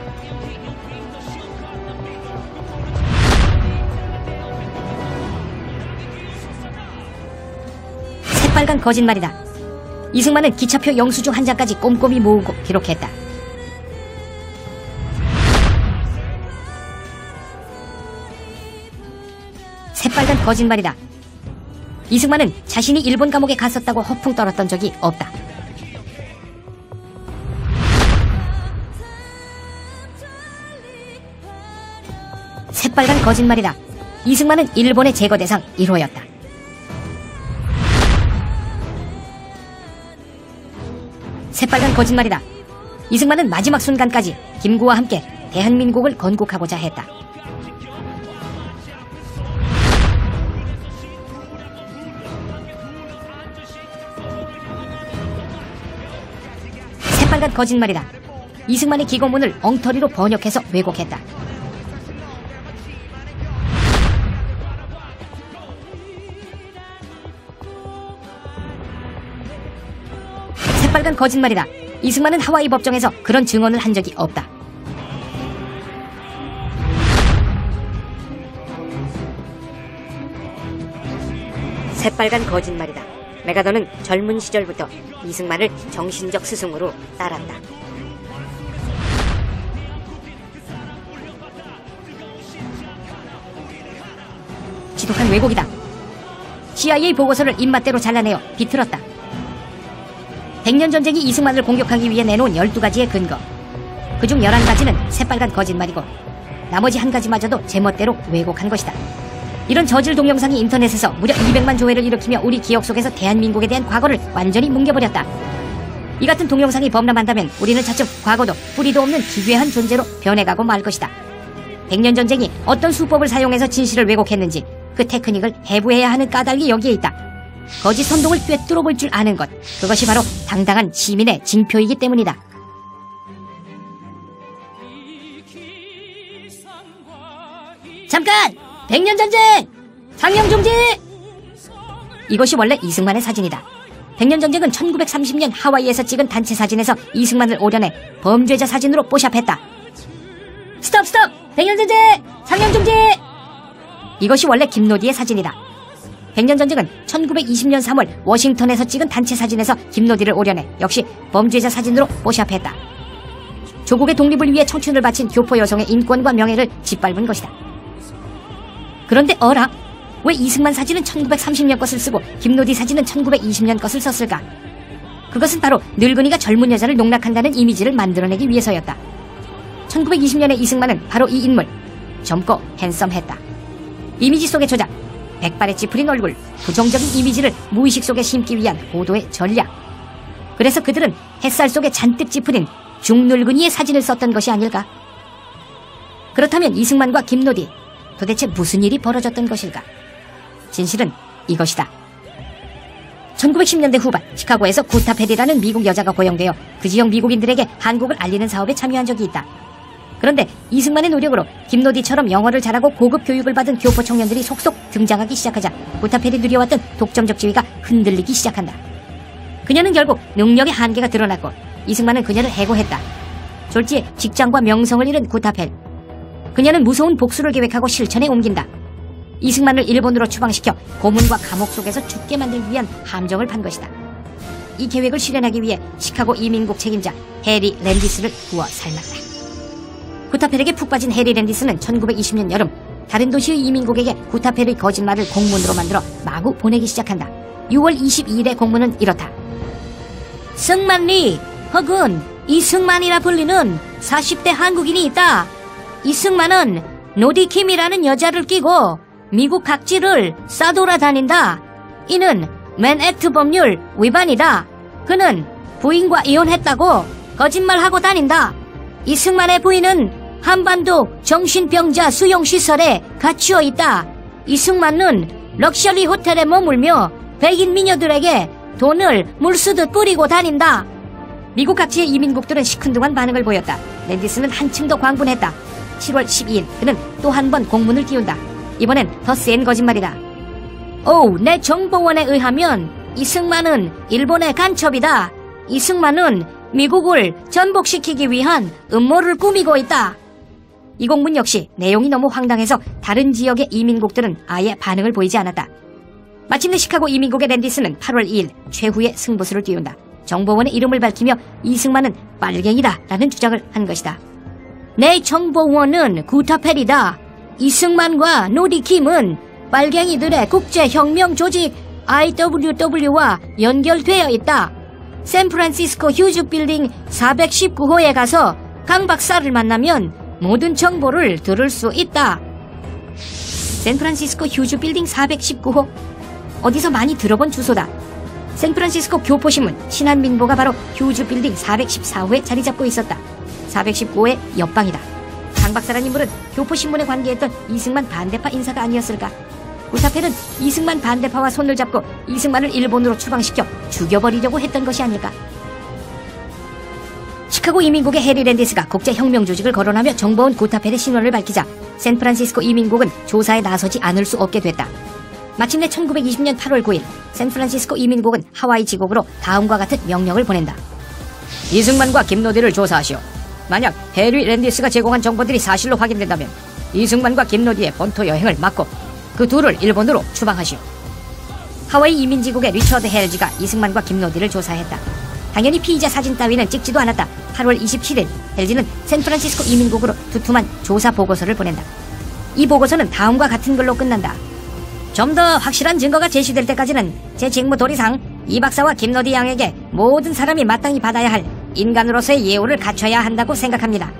새빨간 거짓말이다. 이승만은 기차표 영수증 한 장까지 꼼꼼히 모으고 기록했다. 새빨간 거짓말이다. 이승만은 자신이 일본 감옥에 갔었다고 허풍 떨었던 적이 없다. 새빨간 거짓말이다. 이승만은 일본의 제거 대상 1호였다. 새빨간 거짓말이다. 이승만은 마지막 순간까지 김구와 함께 대한민국을 건국하고자 했다. 새빨간 거짓말이다. 이승만의 기고문을 엉터리로 번역해서 왜곡했다. 새빨간 거짓말이다. 이승만은 하와이 법정에서 그런 증언을 한 적이 없다. 새빨간 거짓말이다. 메가더는 젊은 시절부터 이승만을 정신적 스승으로 따랐다. 지독한 왜곡이다. CIA 보고서를 입맛대로 잘라내어 비틀었다. 백년전쟁이 이승만을 공격하기 위해 내놓은 12가지의 근거. 그중 11가지는 새빨간 거짓말이고 나머지 한 가지마저도 제멋대로 왜곡한 것이다. 이런 저질 동영상이 인터넷에서 무려 200만 조회를 일으키며 우리 기억 속에서 대한민국에 대한 과거를 완전히 뭉개버렸다. 이 같은 동영상이 범람한다면 우리는 차츰 과거도 뿌리도 없는 기괴한 존재로 변해가고 말 것이다. 백년전쟁이 어떤 수법을 사용해서 진실을 왜곡했는지 그 테크닉을 해부해야 하는 까닭이 여기에 있다. 거짓 선동을 꿰뚫어 볼 줄 아는 것, 그것이 바로 당당한 시민의 징표이기 때문이다. 잠깐! 백년전쟁! 상영중지! 이것이 원래 이승만의 사진이다. 백년전쟁은 1930년 하와이에서 찍은 단체 사진에서 이승만을 오려내 범죄자 사진으로 뽀샵했다. 스톱! 백년전쟁! 상영중지! 이것이 원래 김노디의 사진이다. 백년전쟁은 1920년 3월 워싱턴에서 찍은 단체 사진에서 김노디를 오려내 역시 범죄자 사진으로 뽀샵했다. 조국의 독립을 위해 청춘을 바친 교포 여성의 인권과 명예를 짓밟은 것이다. 그런데 어라? 왜 이승만 사진은 1930년 것을 쓰고 김노디 사진은 1920년 것을 썼을까? 그것은 바로 늙은이가 젊은 여자를 농락한다는 이미지를 만들어내기 위해서였다. 1920년의 이승만은 바로 이 인물, 젊고 핸섬했다. 이미지 속의 조작, 백발에 찌푸린 얼굴, 부정적인 이미지를 무의식 속에 심기 위한 고도의 전략. 그래서 그들은 햇살 속에 잔뜩 찌푸린 중늙은이의 사진을 썼던 것이 아닐까? 그렇다면 이승만과 김노디, 도대체 무슨 일이 벌어졌던 것일까? 진실은 이것이다. 1910년대 후반 시카고에서 구타 페리라는 미국 여자가 고용되어 그 지역 미국인들에게 한국을 알리는 사업에 참여한 적이 있다. 그런데 이승만의 노력으로 김노디처럼 영어를 잘하고 고급 교육을 받은 교포 청년들이 속속 등장하기 시작하자 구타 페리 누려왔던 독점적 지위가 흔들리기 시작한다. 그녀는 결국 능력의 한계가 드러났고 이승만은 그녀를 해고했다. 졸지에 직장과 명성을 잃은 구타 페리. 그녀는 무서운 복수를 계획하고 실천에 옮긴다. 이승만을 일본으로 추방시켜 고문과 감옥 속에서 죽게 만들기 위한 함정을 판 것이다. 이 계획을 실현하기 위해 시카고 이민국 책임자 해리 랜디스를 구워 삶았다. 구타펠에게 푹 빠진 해리 랜디스는 1920년 여름 다른 도시의 이민국에게 구타펠의 거짓말을 공문으로 만들어 마구 보내기 시작한다. 6월 22일의 공문은 이렇다. 승만리 혹은 이승만이라 불리는 40대 한국인이 있다. 이승만은 노디킴이라는 여자를 끼고 미국 각지를 싸돌아다닌다. 이는 맨액트 법률 위반이다. 그는 부인과 이혼했다고 거짓말하고 다닌다. 이승만의 부인은 한반도 정신병자 수용시설에 갇혀 있다. 이승만은 럭셔리 호텔에 머물며 백인 미녀들에게 돈을 물쓰듯 뿌리고 다닌다. 미국 각지의 이민국들은 시큰둥한 반응을 보였다. 랜디스는 한층 더 광분했다. 7월 12일 그는 또 한 번 공문을 띄운다. 이번엔 더 센 거짓말이다. 내 정보원에 의하면 이승만은 일본의 간첩이다. 이승만은 미국을 전복시키기 위한 음모를 꾸미고 있다. 이 공문 역시 내용이 너무 황당해서 다른 지역의 이민국들은 아예 반응을 보이지 않았다. 마침내 시카고 이민국의 랜디스는 8월 2일 최후의 승부수를 띄운다. 정보원의 이름을 밝히며 이승만은 빨갱이다 라는 주장을 한 것이다. 내 정보원은 구타펠이다. 이승만과 노디킴은 빨갱이들의 국제혁명 조직 IWW와 연결되어 있다. 샌프란시스코 휴즈 빌딩 419호에 가서 강 박사를 만나면 모든 정보를 들을 수 있다. 샌프란시스코 휴즈 빌딩 419호? 어디서 많이 들어본 주소다. 샌프란시스코 교포신문 신한민보가 바로 휴즈 빌딩 414호에 자리 잡고 있었다. 419호의 옆방이다. 강 박사란 인물은 교포신문에 관계했던 이승만 반대파 인사가 아니었을까? 구타펠은 이승만 반대파와 손을 잡고 이승만을 일본으로 추방시켜 죽여버리려고 했던 것이 아닐까? 시카고 이민국의 해리 랜디스가 국제혁명 조직을 거론하며 정보원 구타펠의 신원을 밝히자 샌프란시스코 이민국은 조사에 나서지 않을 수 없게 됐다. 마침내 1920년 8월 9일 샌프란시스코 이민국은 하와이 지국으로 다음과 같은 명령을 보낸다. 이승만과 김노디를 조사하시오. 만약 해리 랜디스가 제공한 정보들이 사실로 확인된다면 이승만과 김노디의 본토 여행을 막고 그 둘을 일본으로 추방하시오. 하와이 이민지국의 리처드 헬지가 이승만과 김노디를 조사했다. 당연히 피의자 사진 따위는 찍지도 않았다. 8월 27일 헬지는 샌프란시스코 이민국으로 두툼한 조사 보고서를 보낸다. 이 보고서는 다음과 같은 글로 끝난다. 좀 더 확실한 증거가 제시될 때까지는 제 직무 도리상 이 박사와 김노디 양에게 모든 사람이 마땅히 받아야 할 인간으로서의 예우를 갖춰야 한다고 생각합니다.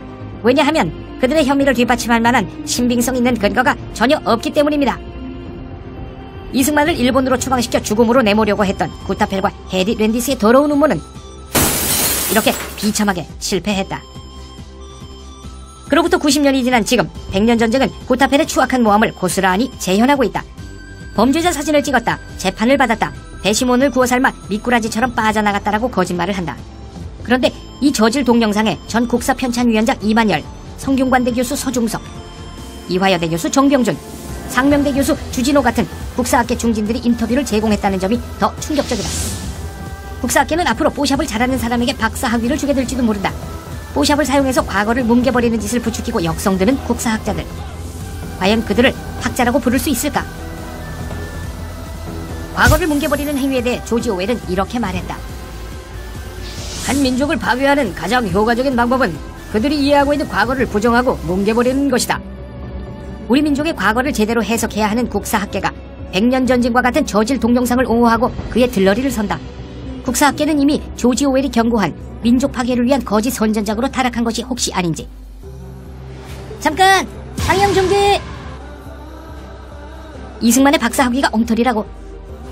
왜냐하면 그들의 혐의를 뒷받침할 만한 신빙성 있는 근거가 전혀 없기 때문입니다. 이승만을 일본으로 추방시켜 죽음으로 내모려고 했던 구타펠과 해리 랜디스의 더러운 음모는 이렇게 비참하게 실패했다. 그로부터 90년이 지난 지금 100년 전쟁은 구타펠의 추악한 모함을 고스란히 재현하고 있다. 범죄자 사진을 찍었다, 재판을 받았다, 배심원을 구워 삶아 미꾸라지처럼 빠져나갔다라고 거짓말을 한다. 그런데 이 저질 동영상에 전 국사편찬위원장 이만열, 성균관대 교수 서중석, 이화여대 교수 정병준, 상명대 교수 주진호 같은 국사학계 중진들이 인터뷰를 제공했다는 점이 더 충격적이다. 국사학계는 앞으로 뽀샵을 잘하는 사람에게 박사학위를 주게 될지도 모른다. 뽀샵을 사용해서 과거를 뭉개버리는 짓을 부추기고 역성드는 국사학자들. 과연 그들을 학자라고 부를 수 있을까? 과거를 뭉개버리는 행위에 대해 조지 오웰은 이렇게 말했다. 한 민족을 파괴하는 가장 효과적인 방법은 그들이 이해하고 있는 과거를 부정하고 뭉개버리는 것이다. 우리 민족의 과거를 제대로 해석해야 하는 국사학계가 100년 전쟁과 같은 저질 동영상을 옹호하고 그의 들러리를 선다. 국사학계는 이미 조지 오웰이 경고한 민족 파괴를 위한 거짓 선전작으로 타락한 것이 혹시 아닌지. 잠깐! 상영 중지! 이승만의 박사학위가 엉터리라고.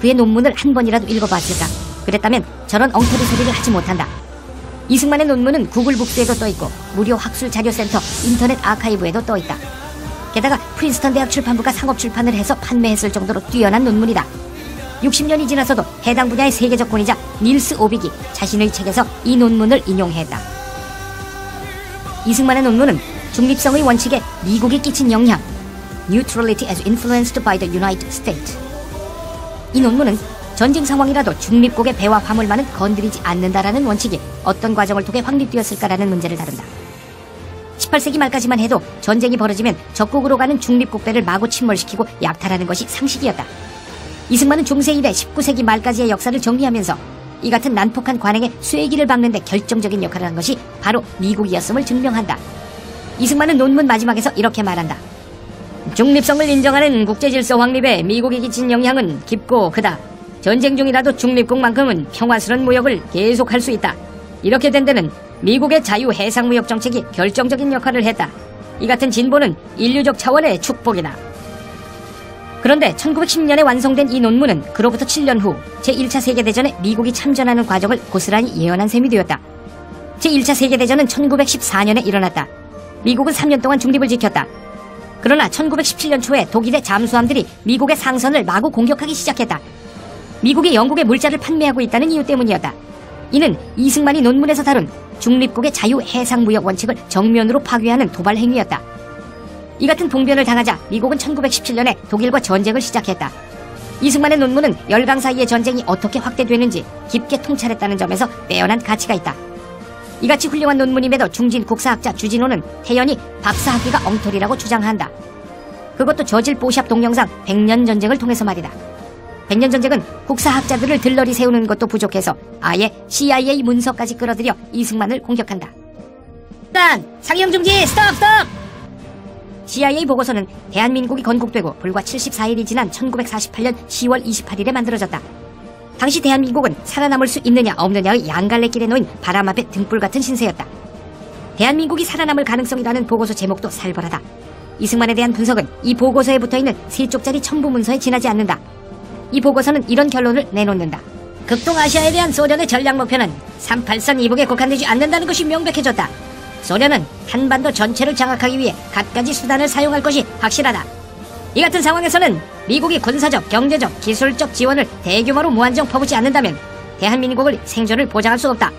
그의 논문을 한 번이라도 읽어봤을까? 그랬다면 저런 엉터리 소리를 하지 못한다. 이승만의 논문은 구글 북스에도 떠있고 무료 학술 자료센터 인터넷 아카이브에도 떠있다. 게다가 프린스턴 대학 출판부가 상업 출판을 해서 판매했을 정도로 뛰어난 논문이다. 60년이 지나서도 해당 분야의 세계적 권위자 닐스 오빅이 자신의 책에서 이 논문을 인용했다. 이승만의 논문은 중립성의 원칙에 미국이 끼친 영향, Neutrality as influenced by the United States. 이 논문은 전쟁 상황이라도 중립국의 배와 화물만은 건드리지 않는다라는 원칙이 어떤 과정을 통해 확립되었을까라는 문제를 다룬다. 18세기 말까지만 해도 전쟁이 벌어지면 적국으로 가는 중립국 배를 마구 침몰시키고 약탈하는 것이 상식이었다. 이승만은 중세 이래 19세기 말까지의 역사를 정리하면서 이 같은 난폭한 관행에 쐐기를 박는 데 결정적인 역할을 한 것이 바로 미국이었음을 증명한다. 이승만은 논문 마지막에서 이렇게 말한다. 중립성을 인정하는 국제질서 확립에 미국이 끼친 영향은 깊고 크다. 전쟁 중이라도 중립국만큼은 평화스러운 무역을 계속할 수 있다. 이렇게 된 데는 미국의 자유 해상무역 정책이 결정적인 역할을 했다. 이 같은 진보는 인류적 차원의 축복이다. 그런데 1910년에 완성된 이 논문은 그로부터 7년 후 제1차 세계대전에 미국이 참전하는 과정을 고스란히 예언한 셈이 되었다. 제1차 세계대전은 1914년에 일어났다. 미국은 3년 동안 중립을 지켰다. 그러나 1917년 초에 독일의 잠수함들이 미국의 상선을 마구 공격하기 시작했다. 미국이 영국에 물자를 판매하고 있다는 이유 때문이었다. 이는 이승만이 논문에서 다룬 중립국의 자유 해상무역 원칙을 정면으로 파괴하는 도발 행위였다. 이 같은 봉변을 당하자 미국은 1917년에 독일과 전쟁을 시작했다. 이승만의 논문은 열강 사이의 전쟁이 어떻게 확대되는지 깊게 통찰했다는 점에서 빼어난 가치가 있다. 이같이 훌륭한 논문임에도 중진 국사학자 주진호는 태연히 박사학위가 엉터리라고 주장한다. 그것도 저질 뽀샵 동영상 100년 전쟁을 통해서 말이다. 100년 전쟁은 국사학자들을 들러리 세우는 것도 부족해서 아예 CIA 문서까지 끌어들여 이승만을 공격한다. 일단 상영 중지! 스톱! CIA 보고서는 대한민국이 건국되고 불과 74일이 지난 1948년 10월 28일에 만들어졌다. 당시 대한민국은 살아남을 수 있느냐 없느냐의 양갈래길에 놓인 바람 앞에 등불 같은 신세였다. 대한민국이 살아남을 가능성이라는 보고서 제목도 살벌하다. 이승만에 대한 분석은 이 보고서에 붙어있는 3쪽짜리 첨부 문서에 지나지 않는다. 이 보고서는 이런 결론을 내놓는다. 극동아시아에 대한 소련의 전략 목표는 38선 이북에 국한되지 않는다는 것이 명백해졌다. 소련은 한반도 전체를 장악하기 위해 갖가지 수단을 사용할 것이 확실하다. 이 같은 상황에서는 미국이 군사적, 경제적, 기술적 지원을 대규모로 무한정 퍼붓지 않는다면 대한민국의 생존을 보장할 수 없다.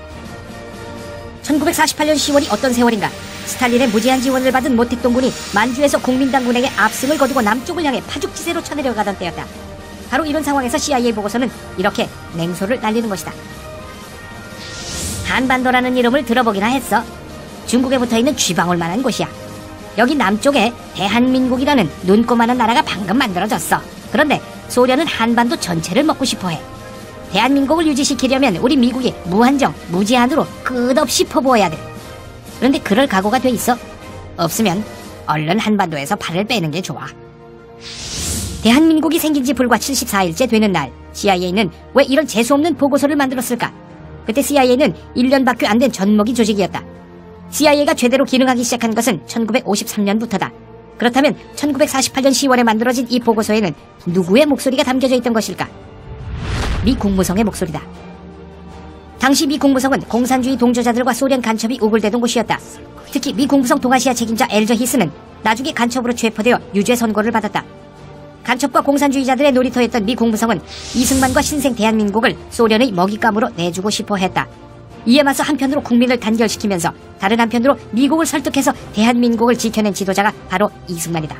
1948년 10월이 어떤 세월인가. 스탈린의 무제한 지원을 받은 모택동군이 만주에서 국민당군에게 압승을 거두고 남쪽을 향해 파죽지세로 쳐내려가던 때였다. 바로 이런 상황에서 CIA 보고서는 이렇게 맹소를 날리는 것이다. 한반도라는 이름을 들어보기나 했어. 중국에 붙어있는 쥐방울만한 곳이야. 여기 남쪽에 대한민국이라는 눈꼬만한 나라가 방금 만들어졌어. 그런데 소련은 한반도 전체를 먹고 싶어해. 대한민국을 유지시키려면 우리 미국이 무한정, 무제한으로 끝없이 퍼부어야 돼. 그런데 그럴 각오가 돼 있어? 없으면 얼른 한반도에서 발을 빼는 게 좋아. 대한민국이 생긴 지 불과 74일째 되는 날, CIA는 왜 이런 재수없는 보고서를 만들었을까? 그때 CIA는 1년밖에 안 된 젖먹이 조직이었다. CIA가 제대로 기능하기 시작한 것은 1953년부터다. 그렇다면 1948년 10월에 만들어진 이 보고서에는 누구의 목소리가 담겨져 있던 것일까? 미 국무성의 목소리다. 당시 미 국무성은 공산주의 동조자들과 소련 간첩이 우글대던 곳이었다. 특히 미 국무성 동아시아 책임자 엘저 히스는 나중에 간첩으로 체포되어 유죄 선고를 받았다. 간첩과 공산주의자들의 놀이터였던 미 국무성은 이승만과 신생 대한민국을 소련의 먹잇감으로 내주고 싶어 했다. 이에 맞서 한편으로 국민을 단결시키면서 다른 한편으로 미국을 설득해서 대한민국을 지켜낸 지도자가 바로 이승만이다.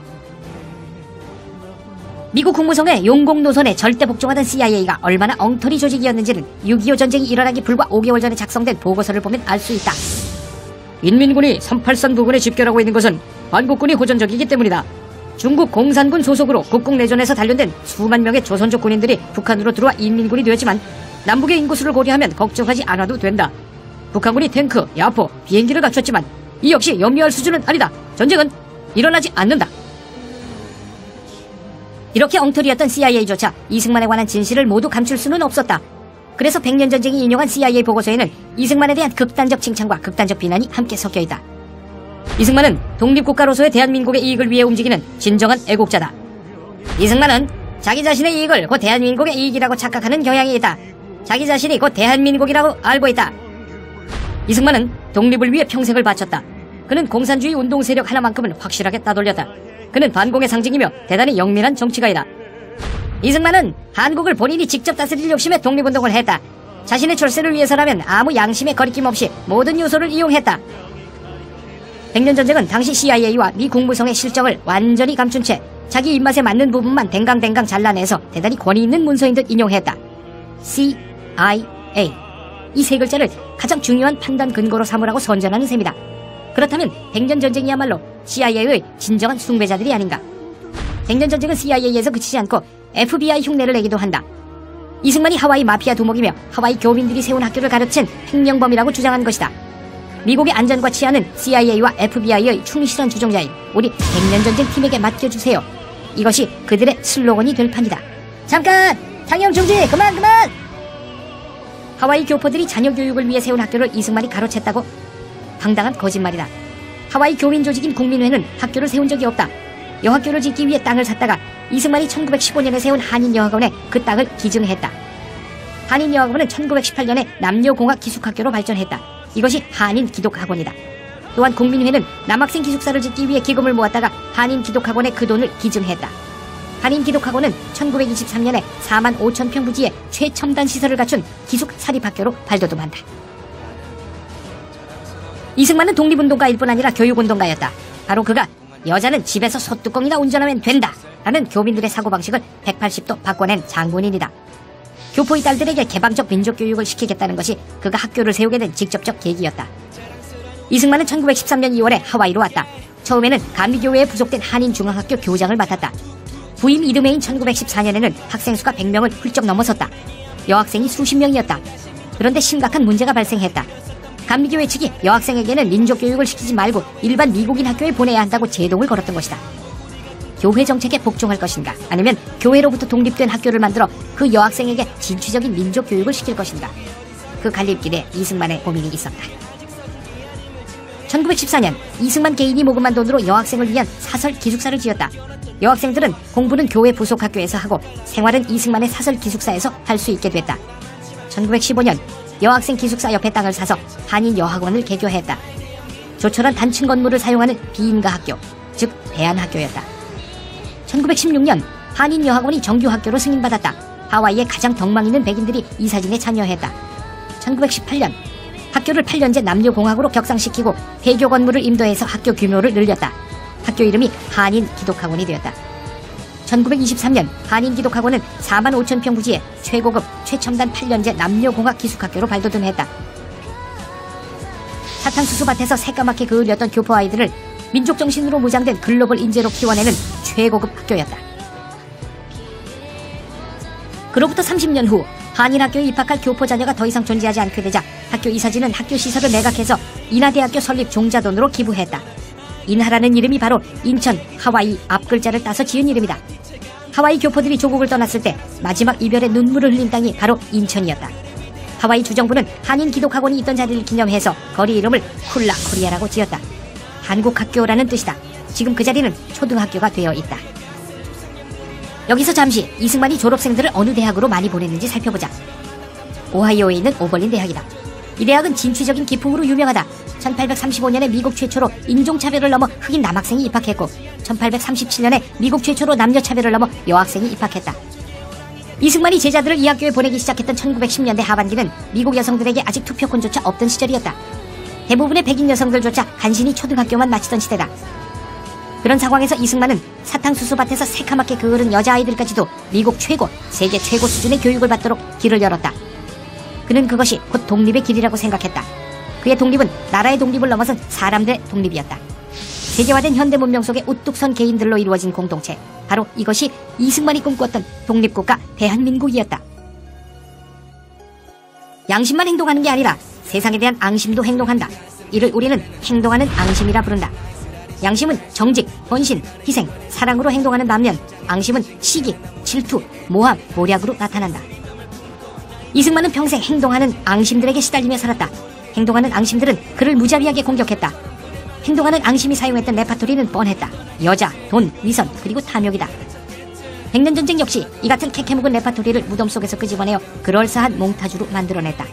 미국 국무성의 용공 노선에 절대 복종하던 CIA가 얼마나 엉터리 조직이었는지는 6.25 전쟁이 일어나기 불과 5개월 전에 작성된 보고서를 보면 알 수 있다. 인민군이 38선 부근에 집결하고 있는 것은 한국군이 호전적이기 때문이다. 중국 공산군 소속으로 국국내전에서 단련된 수만 명의 조선족 군인들이 북한으로 들어와 인민군이 되었지만 남북의 인구수를 고려하면 걱정하지 않아도 된다. 북한군이 탱크, 야포, 비행기를 갖췄지만 이 역시 염려할 수준은 아니다. 전쟁은 일어나지 않는다. 이렇게 엉터리였던 CIA조차 이승만에 관한 진실을 모두 감출 수는 없었다. 그래서 100년 전쟁이 인용한 CIA 보고서에는 이승만에 대한 극단적 칭찬과 극단적 비난이 함께 섞여있다. 이승만은 독립국가로서의 대한민국의 이익을 위해 움직이는 진정한 애국자다. 이승만은 자기 자신의 이익을 곧 대한민국의 이익이라고 착각하는 경향이 있다. 자기 자신이 곧 대한민국이라고 알고 있다. 이승만은 독립을 위해 평생을 바쳤다. 그는 공산주의 운동 세력 하나만큼은 확실하게 따돌렸다. 그는 반공의 상징이며 대단히 영민한 정치가이다. 이승만은 한국을 본인이 직접 다스릴 욕심에 독립운동을 했다. 자신의 출세를 위해서라면 아무 양심의 거리낌 없이 모든 요소를 이용했다. 100년 전쟁은 당시 CIA와 미 국무성의 실정을 완전히 감춘 채 자기 입맛에 맞는 부분만 댕강댕강 잘라내서 대단히 권위 있는 문서인 듯 인용했다. CIA. 이 세 글자를 가장 중요한 판단 근거로 삼으라고 선전하는 셈이다. 그렇다면 100년 전쟁이야말로 CIA의 진정한 숭배자들이 아닌가. 100년 전쟁은 CIA에서 그치지 않고 FBI 흉내를 내기도 한다. 이승만이 하와이 마피아 두목이며 하와이 교민들이 세운 학교를 가르친 횡령범이라고 주장한 것이다. 미국의 안전과 치안은 CIA와 FBI의 충실한 주종자인 우리 100년 전쟁 팀에게 맡겨주세요. 이것이 그들의 슬로건이 될 판이다. 잠깐! 장영 중지! 그만! 하와이 교포들이 자녀 교육을 위해 세운 학교를 이승만이 가로챘다고? 황당한 거짓말이다. 하와이 교민 조직인 국민회는 학교를 세운 적이 없다. 여학교를 짓기 위해 땅을 샀다가 이승만이 1915년에 세운 한인여학원에 그 땅을 기증했다. 한인여학원은 1918년에 남녀공학 기숙학교로 발전했다. 이것이 한인기독학원이다. 또한 국민회는 남학생 기숙사를 짓기 위해 기금을 모았다가 한인기독학원에 그 돈을 기증했다. 한인기독학원은 1923년에 4만 5천 평 부지에 최첨단 시설을 갖춘 기숙 사립학교로 발돋움한다. 이승만은 독립운동가일 뿐 아니라 교육운동가였다. 바로 그가 여자는 집에서 소뚜껑이나 운전하면 된다 라는 교민들의 사고방식을 180도 바꿔낸 장본인이다. 교포의 딸들에게 개방적 민족교육을 시키겠다는 것이 그가 학교를 세우게 된 직접적 계기였다. 이승만은 1913년 2월에 하와이로 왔다. 처음에는 감리교회에 부속된 한인중앙학교 교장을 맡았다. 부임 이듬해인 1914년에는 학생 수가 100명을 훌쩍 넘어섰다. 여학생이 수십 명이었다. 그런데 심각한 문제가 발생했다. 감리교회 측이 여학생에게는 민족교육을 시키지 말고 일반 미국인 학교에 보내야 한다고 제동을 걸었던 것이다. 교회 정책에 복종할 것인가, 아니면 교회로부터 독립된 학교를 만들어 그 여학생에게 진취적인 민족교육을 시킬 것인가. 그 갈림길에 이승만의 고민이 있었다. 1914년 이승만 개인이 모금한 돈으로 여학생을 위한 사설 기숙사를 지었다. 여학생들은 공부는 교회 부속 학교에서 하고 생활은 이승만의 사설 기숙사에서 할 수 있게 됐다. 1915년 여학생 기숙사 옆에 땅을 사서 한인 여학원을 개교했다. 조촐한 단층 건물을 사용하는 비인가 학교, 즉 대안학교였다. 1916년 한인 여학원이 정규 학교로 승인받았다. 하와이의 가장 덕망 있는 백인들이 이 사진에 참여했다. 1918년 학교를 8년제 남녀공학으로 격상시키고 폐교 건물을 임도해서 학교 규모를 늘렸다. 학교 이름이 한인기독학원이 되었다. 1923년 한인기독학원은 4만 5천 평 부지에 최고급 최첨단 8년제 남녀공학 기숙학교로 발돋움했다. 사탕수수밭에서 새까맣게 그을렸던 교포 아이들을 민족정신으로 무장된 글로벌 인재로 키워내는 최고급 학교였다. 그로부터 30년 후 한인학교에 입학할 교포 자녀가 더 이상 존재하지 않게 되자 학교 이사진은 학교 시설을 매각해서 인하대학교 설립 종자돈으로 기부했다. 인하라는 이름이 바로 인천, 하와이 앞글자를 따서 지은 이름이다. 하와이 교포들이 조국을 떠났을 때 마지막 이별의 눈물을 흘린 땅이 바로 인천이었다. 하와이 주정부는 한인기독학원이 있던 자리를 기념해서 거리 이름을 쿨라 코리아라고 지었다. 한국학교라는 뜻이다. 지금 그 자리는 초등학교가 되어 있다. 여기서 잠시 이승만이 졸업생들을 어느 대학으로 많이 보냈는지 살펴보자. 오하이오에 있는 오벌린 대학이다. 이 대학은 진취적인 기풍으로 유명하다. 1835년에 미국 최초로 인종차별을 넘어 흑인 남학생이 입학했고 1837년에 미국 최초로 남녀차별을 넘어 여학생이 입학했다. 이승만이 제자들을 이 학교에 보내기 시작했던 1910년대 하반기는 미국 여성들에게 아직 투표권조차 없던 시절이었다. 대부분의 백인 여성들조차 간신히 초등학교만 마치던 시대다. 그런 상황에서 이승만은 사탕수수밭에서 새카맣게 그을은 여자아이들까지도 미국 최고, 세계 최고 수준의 교육을 받도록 길을 열었다. 그는 그것이 곧 독립의 길이라고 생각했다. 그의 독립은 나라의 독립을 넘어선 사람들의 독립이었다. 세계화된 현대 문명 속에 우뚝 선 개인들로 이루어진 공동체, 바로 이것이 이승만이 꿈꿨던 독립국가 대한민국이었다. 양심만 행동하는 게 아니라 세상에 대한 앙심도 행동한다. 이를 우리는 행동하는 앙심이라 부른다. 양심은 정직, 헌신, 희생, 사랑으로 행동하는 반면 앙심은 시기, 질투, 모함, 모략으로 나타난다. 이승만은 평생 행동하는 앙심들에게 시달리며 살았다. 행동하는 앙심들은 그를 무자비하게 공격했다. 행동하는 앙심이 사용했던 레파토리는 뻔했다. 여자, 돈, 위선, 그리고 탐욕이다. 백년전쟁 역시 이 같은 캐캐묵은 레파토리를 무덤 속에서 끄집어내어 그럴싸한 몽타주로 만들어냈다.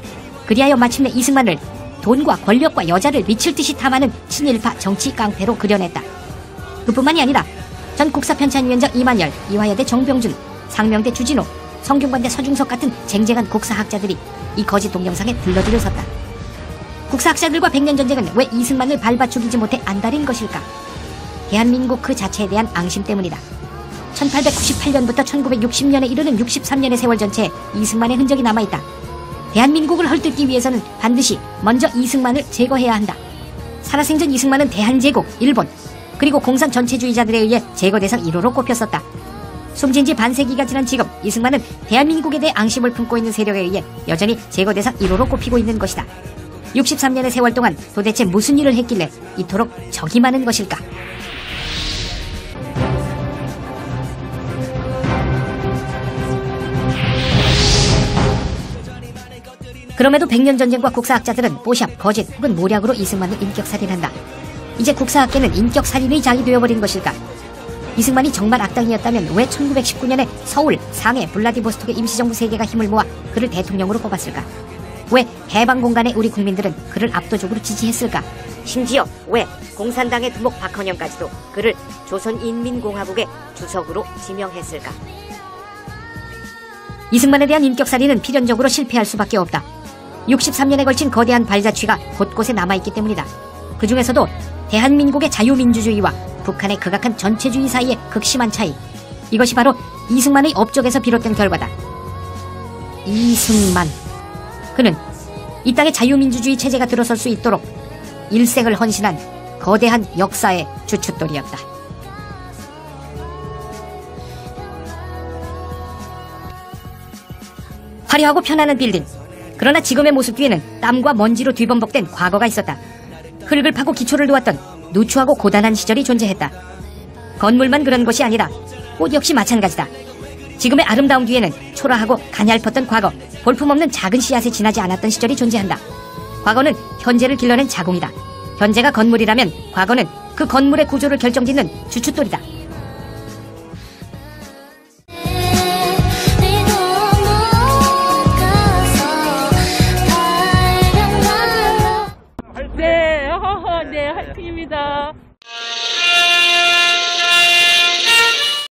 그리하여 마침내 이승만을 돈과 권력과 여자를 미칠 듯이 탐하는 친일파 정치 깡패로 그려냈다. 그뿐만이 아니라 전 국사편찬위원장 이만열, 이화여대 정병준, 상명대 주진호, 성균관대 서중석 같은 쟁쟁한 국사학자들이 이 거짓 동영상에 들러들어 섰다. 국사학자들과 백년전쟁은 왜 이승만을 밟아 죽이지 못해 안달인 것일까? 대한민국 그 자체에 대한 앙심 때문이다. 1898년부터 1960년에 이르는 63년의 세월 전체에 이승만의 흔적이 남아있다. 대한민국을 헐뜯기 위해서는 반드시 먼저 이승만을 제거해야 한다. 살아생전 이승만은 대한제국, 일본, 그리고 공산 전체주의자들에 의해 제거 대상 1호로 꼽혔었다. 숨진 지 반세기가 지난 지금 이승만은 대한민국에 대해 앙심을 품고 있는 세력에 의해 여전히 제거 대상 1호로 꼽히고 있는 것이다. 63년의 세월 동안 도대체 무슨 일을 했길래 이토록 적이 많은 것일까? 그럼에도 백년전쟁과 국사학자들은 뽀샵, 거짓 혹은 모략으로 이승만을 인격살인한다. 이제 국사학계는 인격살인의 장이 되어버린 것일까? 이승만이 정말 악당이었다면 왜 1919년에 서울, 상해, 블라디보스톡의 임시정부 3개가 힘을 모아 그를 대통령으로 뽑았을까? 왜 해방공간의 우리 국민들은 그를 압도적으로 지지했을까? 심지어 왜 공산당의 두목 박헌영까지도 그를 조선인민공화국의 주석으로 지명했을까? 이승만에 대한 인격살인은 필연적으로 실패할 수밖에 없다. 63년에 걸친 거대한 발자취가 곳곳에 남아있기 때문이다. 그 중에서도 대한민국의 자유민주주의와 북한의 극악한 전체주의 사이의 극심한 차이, 이것이 바로 이승만의 업적에서 비롯된 결과다. 이승만, 그는 이 땅에 자유민주주의 체제가 들어설 수 있도록 일생을 헌신한 거대한 역사의 주춧돌이었다. 화려하고 편안한 빌딩, 그러나 지금의 모습 뒤에는 땀과 먼지로 뒤범벅된 과거가 있었다. 흙을 파고 기초를 놓았던 누추하고 고단한 시절이 존재했다. 건물만 그런 것이 아니라 꽃 역시 마찬가지다. 지금의 아름다움 뒤에는 초라하고 가냘팠던 과거, 볼품없는 작은 씨앗에 지나지 않았던 시절이 존재한다. 과거는 현재를 길러낸 자궁이다. 현재가 건물이라면 과거는 그 건물의 구조를 결정짓는 주춧돌이다.
네, 화이팅입니다.